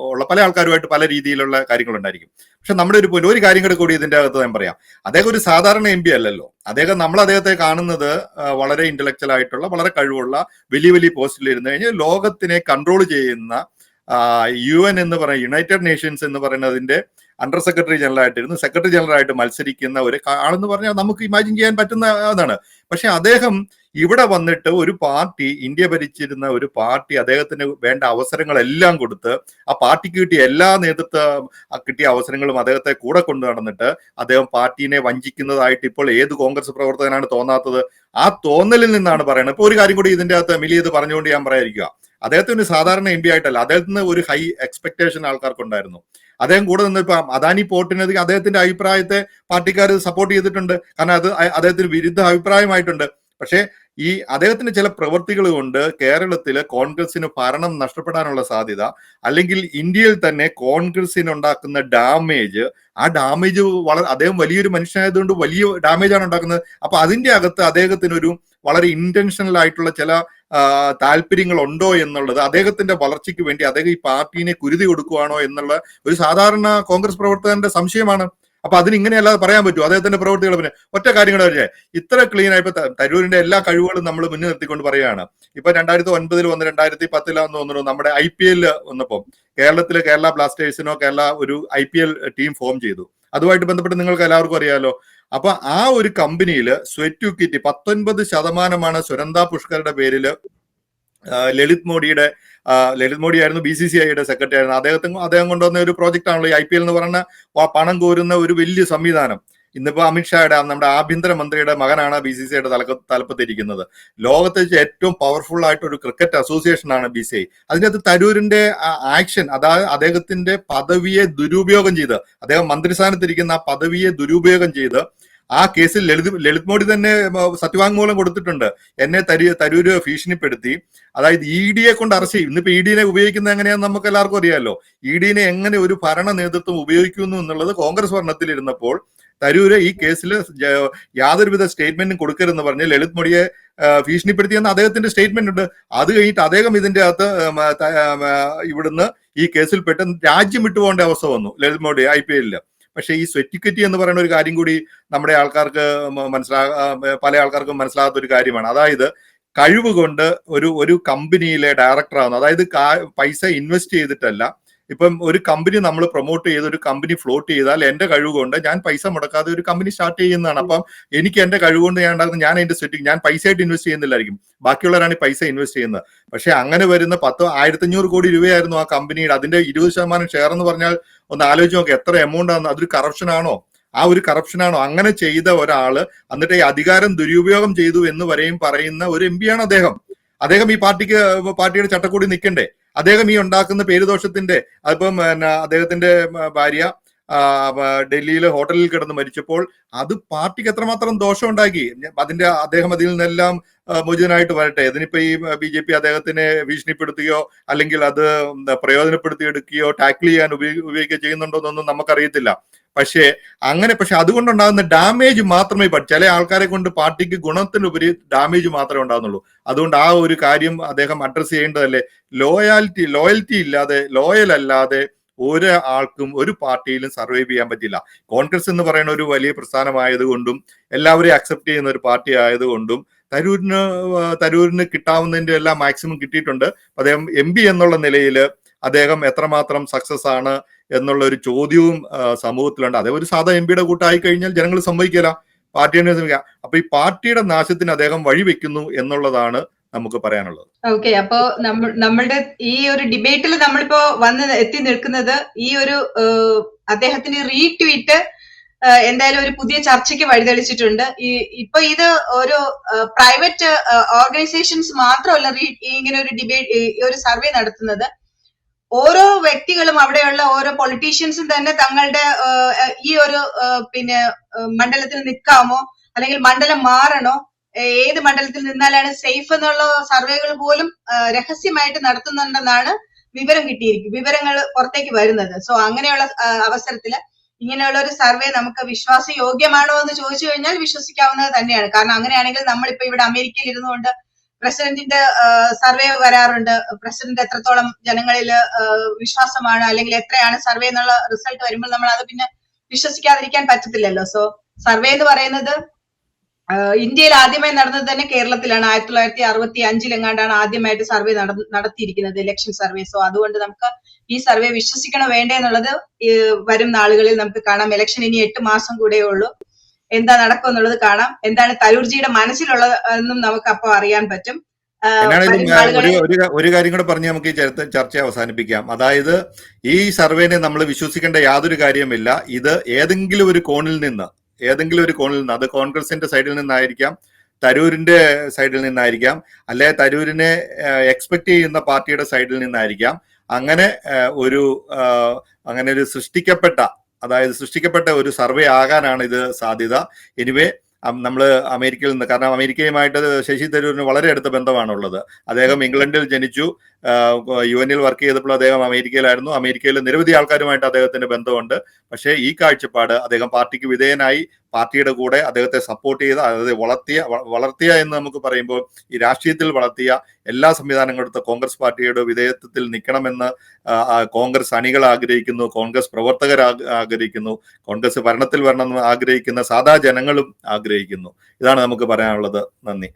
ഉള്ള പല ആൾക്കാരുമായിട്ട് പല രീതിയിലുള്ള കാര്യങ്ങളുണ്ടായിരിക്കും. പക്ഷെ നമ്മുടെ ഒരു കാര്യം കൂടി ഇതിന്റെ അകത്ത് ഞാൻ പറയാം. അദ്ദേഹം ഒരു സാധാരണ MP അല്ലല്ലോ. നമ്മൾ അദ്ദേഹത്തെ കാണുന്നത് വളരെ ഇന്റലക്ച്വൽ ആയിട്ടുള്ള, വളരെ കഴിവുള്ള, വലിയ വലിയ പോസ്റ്റിൽ ഇരുന്ന് കഴിഞ്ഞാൽ ലോകത്തിനെ കൺട്രോൾ ചെയ്യുന്ന UN എന്ന് പറയുന്ന യുണൈറ്റഡ് നേഷൻസ് എന്ന് പറയുന്നതിന്റെ അണ്ടർ സെക്രട്ടറി ജനറൽ ആയിട്ടിരുന്നു സെക്രട്ടറി ജനറൽ ആയിട്ട് മത്സരിക്കുന്ന ഒരു ആളെന്ന് പറഞ്ഞാൽ നമുക്ക് ഇമാജിൻ ചെയ്യാൻ പറ്റുന്ന അതാണ്. പക്ഷെ അദ്ദേഹം ഇവിടെ വന്നിട്ട് ഒരു പാർട്ടി, ഇന്ത്യ ഭരിച്ചിരുന്ന ഒരു പാർട്ടി അദ്ദേഹത്തിന് വേണ്ട അവസരങ്ങളെല്ലാം കൊടുത്ത്, ആ പാർട്ടിക്ക് കിട്ടിയ എല്ലാ കിട്ടിയ അവസരങ്ങളും അദ്ദേഹത്തെ കൂടെ കൊണ്ടു നടന്നിട്ട് അദ്ദേഹം പാർട്ടിനെ വഞ്ചിക്കുന്നതായിട്ട് ഇപ്പോൾ ഏത് കോൺഗ്രസ് പ്രവർത്തകനാണ് തോന്നാത്തത്? ആ തോന്നലിൽ നിന്നാണ് പറയുന്നത്. ഇപ്പൊ ഒരു കാര്യം കൂടി ഇതിന്റെ അകത്ത് മിലി ഇത് പറഞ്ഞുകൊണ്ട് ഞാൻ പറയാതിരിക്കുക. അദ്ദേഹത്തിന് സാധാരണ MP ആയിട്ടല്ല, അദ്ദേഹത്തിന് ഒരു ഹൈ എക്സ്പെക്ടേഷൻ ആൾക്കാർക്കുണ്ടായിരുന്നു. അദ്ദേഹം കൂടെ നിന്ന് ഇപ്പൊ അദാനി പോർട്ടിനെതിരെ അദ്ദേഹത്തിന്റെ അഭിപ്രായത്തെ പാർട്ടിക്കാർ സപ്പോർട്ട് ചെയ്തിട്ടുണ്ട്. കാരണം അത് അദ്ദേഹത്തിന് വിരുദ്ധ അഭിപ്രായമായിട്ടുണ്ട്. പക്ഷേ ഈ അദ്ദേഹത്തിന്റെ ചില പ്രവൃത്തികൾ കൊണ്ട് കേരളത്തില് കോൺഗ്രസിന് ഭരണം നഷ്ടപ്പെടാനുള്ള സാധ്യത, അല്ലെങ്കിൽ ഇന്ത്യയിൽ തന്നെ കോൺഗ്രസിന് ഉണ്ടാക്കുന്ന ഡാമേജ്, ആ ഡാമേജ് അദ്ദേഹം വലിയൊരു മനുഷ്യനായതുകൊണ്ട് വലിയ ഡാമേജ് ആണ് ഉണ്ടാക്കുന്നത്. അപ്പൊ അതിന്റെ അകത്ത് അദ്ദേഹത്തിനൊരു വളരെ ഇന്റൻഷണൽ ആയിട്ടുള്ള ചില താല്പര്യങ്ങൾ ഉണ്ടോ എന്നുള്ളത്, അദ്ദേഹത്തിന്റെ വളർച്ചയ്ക്ക് വേണ്ടി അദ്ദേഹം ഈ പാർട്ടീനെ കുരുതി കൊടുക്കുകയാണോ എന്നുള്ള ഒരു സാധാരണ കോൺഗ്രസ് പ്രവർത്തകന്റെ സംശയമാണ്. അപ്പൊ അതിനിങ്ങനെയല്ലാതെ പറയാൻ പറ്റുമോ അദ്ദേഹത്തിന്റെ പ്രവൃത്തികൾ? പിന്നെ ഒറ്റ കാര്യങ്ങൾ വെച്ചേ ഇത്ര ക്ലീൻ ആയപ്പോ തരൂരിന്റെ എല്ലാ കഴിവുകളും നമ്മൾ മുന്നിൽ നിർത്തിക്കൊണ്ട് പറയുകയാണ്. ഇപ്പൊ 2009 വന്ന് 2010 തോന്നുന്നു നമ്മുടെ IPL വന്നപ്പോ കേരളത്തിലെ കേരള ബ്ലാസ്റ്റേഴ്സിനോ കേരള ഒരു IPL ടീം ഫോം ചെയ്തു. അതുമായിട്ട് ബന്ധപ്പെട്ട് നിങ്ങൾക്ക് എല്ലാവർക്കും അറിയാലോ. അപ്പൊ ആ ഒരു കമ്പനിയിൽ സ്വെറ്റ് ഇക്വിറ്റി 19% സുനന്ദ പുഷ്കറുടെ പേരില് ലളിത് മോഡി ആയിരുന്നു BCCIയുടെ സെക്രട്ടറി ആയിരുന്നു. അദ്ദേഹം കൊണ്ടുവന്ന ഒരു പ്രോജക്റ്റ് ആണല്ലോ ഈ IPL എന്ന് പറയുന്ന പണം കോരുന്ന ഒരു വലിയ സംവിധാനം. ഇന്നിപ്പോ അമിത്ഷായുടെ, നമ്മുടെ ആഭ്യന്തരമന്ത്രിയുടെ മകനാണ് BCCIയുടെ തലപ്പത്തിരിക്കുന്നത്. ലോകത്തെ ഏറ്റവും പവർഫുൾ ആയിട്ട് ഒരു ക്രിക്കറ്റ് അസോസിയേഷൻ ആണ് BCCI. അതിനകത്ത് തരൂരിന്റെ ആക്ഷൻ, അതായത് അദ്ദേഹത്തിന്റെ പദവിയെ ദുരുപയോഗം ചെയ്ത്, അദ്ദേഹം മന്ത്രിസ്ഥാനത്തിരിക്കുന്ന ആ പദവിയെ ദുരുപയോഗം ചെയ്ത് ആ കേസിൽ ലളിത് മോഡി തന്നെ സത്യവാങ്മൂലം കൊടുത്തിട്ടുണ്ട്. എന്നെ തരൂര് ഭീഷണിപ്പെടുത്തി, അതായത് ED കൊണ്ട് അറസ്റ്റ് ചെയ്യും. ഇന്നിപ്പോ ED ഉപയോഗിക്കുന്നത് എങ്ങനെയാന്ന് നമുക്ക് എല്ലാവർക്കും അറിയാമല്ലോ. ED എങ്ങനെ ഒരു ഭരണ നേതൃത്വം ഉപയോഗിക്കുന്നു എന്നുള്ളത് കോൺഗ്രസ് ഭരണത്തിൽ ഇരുന്നപ്പോൾ തരൂര് ഈ കേസിൽ യാതൊരുവിധ സ്റ്റേറ്റ്മെന്റും കൊടുക്കരുതെന്ന് പറഞ്ഞ് ലളിത് മോഡിയെ ഭീഷണിപ്പെടുത്തിയെന്ന് അദ്ദേഹത്തിന്റെ സ്റ്റേറ്റ്മെന്റ് ഉണ്ട്. അത് കഴിഞ്ഞിട്ട് അദ്ദേഹം ഇതിന്റെ അകത്ത് ഇവിടുന്ന് ഈ കേസിൽ പെട്ട് രാജ്യം വിട്ടുപോകേണ്ട അവസ്ഥ വന്നു ലളിത് മോഡി IPL. പക്ഷെ ഈ സ്വെറ്റ് ഇക്വിറ്റി എന്ന് പറയുന്ന ഒരു കാര്യം കൂടി നമ്മുടെ ആൾക്കാർക്ക് പല ആൾക്കാർക്കും മനസ്സിലാകാത്ത ഒരു കാര്യമാണ്. അതായത് കഴിവ് കൊണ്ട് ഒരു കമ്പനിയിലെ ഡയറക്ടർ ആവുന്നു. അതായത് പൈസ ഇൻവെസ്റ്റ് ചെയ്തിട്ടല്ല, ഇപ്പം ഒരു കമ്പനി നമ്മൾ പ്രൊമോട്ട് ചെയ്ത് ഒരു കമ്പനി ഫ്ലോട്ട് ചെയ്താൽ എന്റെ കഴിവ് കൊണ്ട് ഞാൻ പൈസ മുടക്കാതെ ഒരു കമ്പനി സ്റ്റാർട്ട് ചെയ്യുന്നതാണ്. അപ്പം എനിക്ക് എന്റെ കഴിവ് കൊണ്ട് ഞാൻ ഉണ്ടാക്കുന്നത്, ഞാൻ അതിന്റെ സെറ്റിംഗ്, ഞാൻ പൈസ ആയിട്ട് ഇൻവെസ്റ്റ് ചെയ്യുന്നില്ലായിരിക്കും, ബാക്കിയുള്ളവരാണ് ഈ പൈസ ഇൻവെസ്റ്റ് ചെയ്യുന്നത്. പക്ഷെ അങ്ങനെ വരുന്ന 1,500 കോടി രൂപയായിരുന്നു ആ കമ്പനിയുടെ, അതിന്റെ 20% ഷെയർ എന്ന് പറഞ്ഞാൽ ഒന്ന് ആലോചിച്ച് നോക്കുക എത്ര എമൗണ്ട് ആണ്. അതൊരു കറപ്ഷൻ ആണോ? ആ ഒരു കറപ്ഷൻ ആണോ? അങ്ങനെ ചെയ്ത ഒരാള് എന്നിട്ട് ഈ അധികാരം ദുരുപയോഗം ചെയ്തു എന്ന് വരെയും പറയുന്ന ഒരു MP ആണ് അദ്ദേഹം. അദ്ദേഹം ഈ പാർട്ടിയുടെ ചട്ടക്കൂടി നിൽക്കണ്ടേ? അദ്ദേഹം ഈ ഉണ്ടാക്കുന്ന പേരുദോഷത്തിന്റെ, അതിപ്പം അദ്ദേഹത്തിന്റെ ഭാര്യ ഡൽഹിയിൽ ഹോട്ടലിൽ കിടന്ന് മരിച്ചപ്പോൾ അത് പാർട്ടിക്ക് എത്രമാത്രം ദോഷം ഉണ്ടാക്കി. അദ്ദേഹം അതിൽ നിന്നെല്ലാം മോചിതനായിട്ട് വരട്ടെ. ഇതിനിപ്പോ ഈ BJP അദ്ദേഹത്തിനെ ഭീഷണിപ്പെടുത്തുകയോ അല്ലെങ്കിൽ അത് പ്രയോജനപ്പെടുത്തിയെടുക്കുകയോ ടാക്കിൾ ചെയ്യാൻ ഉപയോഗിക്കുകയോ ചെയ്യുന്നുണ്ടോ എന്നൊന്നും നമുക്കറിയത്തില്ല. പക്ഷെ അതുകൊണ്ടുണ്ടാകുന്ന ഡാമേജ് മാത്രമേ ചില ആൾക്കാരെ കൊണ്ട് പാർട്ടിക്ക് ഗുണത്തിനുപരി ഡാമേജ് മാത്രമേ ഉണ്ടാകുന്നുള്ളൂ. അതുകൊണ്ട് ആ ഒരു കാര്യം അദ്ദേഹം അഡ്രസ് ചെയ്യേണ്ടതല്ലേ. ലോയൽറ്റി ഇല്ലാതെ, ലോയൽ അല്ലാതെ ഒരാൾക്കും ഒരു പാർട്ടിയിലും സർവൈവ് ചെയ്യാൻ പറ്റില്ല. കോൺഗ്രസ് എന്ന് പറയുന്ന ഒരു വലിയ പ്രസ്ഥാനമായതുകൊണ്ടും എല്ലാവരെയും അക്സെപ്റ്റ് ചെയ്യുന്ന ഒരു പാർട്ടി ആയതുകൊണ്ടും തരൂരിന് കിട്ടാവുന്നതിന്റെ എല്ലാം മാക്സിമം കിട്ടിയിട്ടുണ്ട്. അദ്ദേഹം MP എന്നുള്ള നിലയിൽ അദ്ദേഹം എത്രമാത്രം സക്സസ് ആണ് എന്നുള്ള ഒരു ചോദ്യവും സമൂഹത്തിലുണ്ട്. അതേ ഒരു സാധാ MP കൂട്ടായി കഴിഞ്ഞാൽ ജനങ്ങൾ സമ്മതിക്കില്ല, പാർട്ടിയെ ശ്രമിക്കാം. അപ്പൊ ഈ പാർട്ടിയുടെ നാശത്തിന് അദ്ദേഹം വഴിവെക്കുന്നു എന്നുള്ളതാണ് നമുക്ക് പറയാനുള്ളത്. ഓക്കെ, അപ്പോ നമ്മളുടെ ഈ ഒരു ഡിബേറ്റിൽ നമ്മളിപ്പോ എത്തി നിൽക്കുന്നത് ഈ ഒരു അദ്ദേഹത്തിന്റെ റീട്വീറ്റ് എന്തായാലും ഒരു പുതിയ ചർച്ചയ്ക്ക് വഴിതെളിച്ചിട്ടുണ്ട്. ഇപ്പൊ ഇത് ഒരു പ്രൈവറ്റ് ഓർഗനൈസേഷൻസ് മാത്രമല്ല ഇങ്ങനെ ഒരു ഡിബേറ്റ്, ഒരു സർവേ നടത്തുന്നത്. ഓരോ വ്യക്തികളും, അവിടെയുള്ള ഓരോ പൊളിറ്റീഷ്യൻസും തന്നെ തങ്ങളുടെ ഈ ഒരു മണ്ഡലത്തിൽ നിൽക്കാമോ അല്ലെങ്കിൽ മണ്ഡലം മാറണോ, ഏത് മണ്ഡലത്തിൽ നിന്നാലാണ് സേഫ് എന്നുള്ള സർവേകൾ പോലും രഹസ്യമായിട്ട് നടത്തുന്നുണ്ടെന്നാണ് വിവരങ്ങൾ പുറത്തേക്ക് വരുന്നത്. സോ അങ്ങനെയുള്ള അവസരത്തില് ഇങ്ങനെയുള്ള ഒരു സർവേ നമുക്ക് വിശ്വാസയോഗ്യമാണോ എന്ന് ചോദിച്ചു കഴിഞ്ഞാൽ വിശ്വസിക്കാവുന്നത് തന്നെയാണ്. കാരണം അങ്ങനെയാണെങ്കിൽ നമ്മളിപ്പോ ഇവിടെ അമേരിക്കയിൽ ഇരുന്നുകൊണ്ട് പ്രസിഡന്റിന്റെ സർവേ വരാറുണ്ട്. പ്രസിഡന്റ് എത്രത്തോളം ജനങ്ങളിൽ വിശ്വാസമാണ് അല്ലെങ്കിൽ എത്രയാണ് സർവേ എന്നുള്ള റിസൾട്ട് വരുമ്പോൾ നമ്മൾ അത് പിന്നെ വിശ്വസിക്കാതിരിക്കാൻ പറ്റത്തില്ലല്ലോ. സോ സർവേ എന്ന് പറയുന്നത് ഇന്ത്യയിൽ ആദ്യമായി നടന്നത് തന്നെ കേരളത്തിലാണ്. 1965 എങ്ങാണ്ടാണ് ആദ്യമായിട്ട് സർവേ നടത്തിയിരിക്കുന്നത്, ഇലക്ഷൻ സർവേ. സോ അതുകൊണ്ട് നമുക്ക് ഈ സർവേ വിശ്വസിക്കണോ വേണ്ടേ എന്നുള്ളത് വരും നാളുകളിൽ നമുക്ക് കാണാം. ഇലക്ഷൻ ഇനി 8 മാസം കൂടെ ഉള്ളൂ. എന്താ നടക്കും എന്നുള്ളത് കാണാം. എന്താണ് തരൂർജിയുടെ മനസ്സിലുള്ളത് എന്നും നമുക്ക് അപ്പോൾ അറിയാൻ പറ്റും. ഒരു കാര്യം കൂടെ പറഞ്ഞ് നമുക്ക് ഈ ചർച്ച അവസാനിപ്പിക്കാം. അതായത് ഈ സർവേനെ നമ്മൾ വിശ്വസിക്കേണ്ട യാതൊരു കാര്യമില്ല. ഇത് ഏതെങ്കിലും ഒരു കോണിൽ നിന്ന് അത് കോൺഗ്രസിന്റെ സൈഡിൽ നിന്നായിരിക്കാം, തരൂരിന്റെ സൈഡിൽ നിന്നായിരിക്കാം, അല്ലെ തരൂരിനെ എക്സ്പെക്ട് ചെയ്യുന്ന പാർട്ടിയുടെ സൈഡിൽ നിന്നായിരിക്കാം. അങ്ങനെ ഒരു സൃഷ്ടിക്കപ്പെട്ട ഒരു സർവേ ആകാനാണ് ഇത് സാധ്യത. എനിവേ, നമ്മൾ അമേരിക്കയിൽ നിന്ന്, കാരണം അമേരിക്കയുമായിട്ട് ശശി തരൂരിന് വളരെ അടുത്ത ബന്ധമാണുള്ളത്. അദ്ദേഹം ഇംഗ്ലണ്ടിൽ ജനിച്ചു, UN വർക്ക് ചെയ്തപ്പോൾ അദ്ദേഹം അമേരിക്കയിലായിരുന്നു. അമേരിക്കയിൽ നിരവധി ആൾക്കാരുമായിട്ട് അദ്ദേഹത്തിന് ബന്ധമുണ്ട്. പക്ഷേ ഈ കാഴ്ചപ്പാട്, അദ്ദേഹം പാർട്ടിക്ക് വിധേയനായി, പാർട്ടിയുടെ കൂടെ അദ്ദേഹത്തെ സപ്പോർട്ട് ചെയ്ത, അതായത് വളർത്തിയ എന്ന് നമുക്ക് പറയുമ്പോൾ ഈ രാഷ്ട്രീയത്തിൽ വളർത്തിയ എല്ലാ സംവിധാനങ്ങളും കോൺഗ്രസ് പാർട്ടിയുടെ വിധേയത്വത്തിൽ നിൽക്കണമെന്ന് കോൺഗ്രസ് അണികൾ ആഗ്രഹിക്കുന്നു, കോൺഗ്രസ് പ്രവർത്തകർ ആഗ്രഹിക്കുന്നു, കോൺഗ്രസ് ഭരണത്തിൽ വരണമെന്ന് ആഗ്രഹിക്കുന്ന സാധാ ജനങ്ങളും ആഗ്രഹിക്കുന്നു. ഇതാണ് നമുക്ക് പറയാനുള്ളത്. നന്ദി.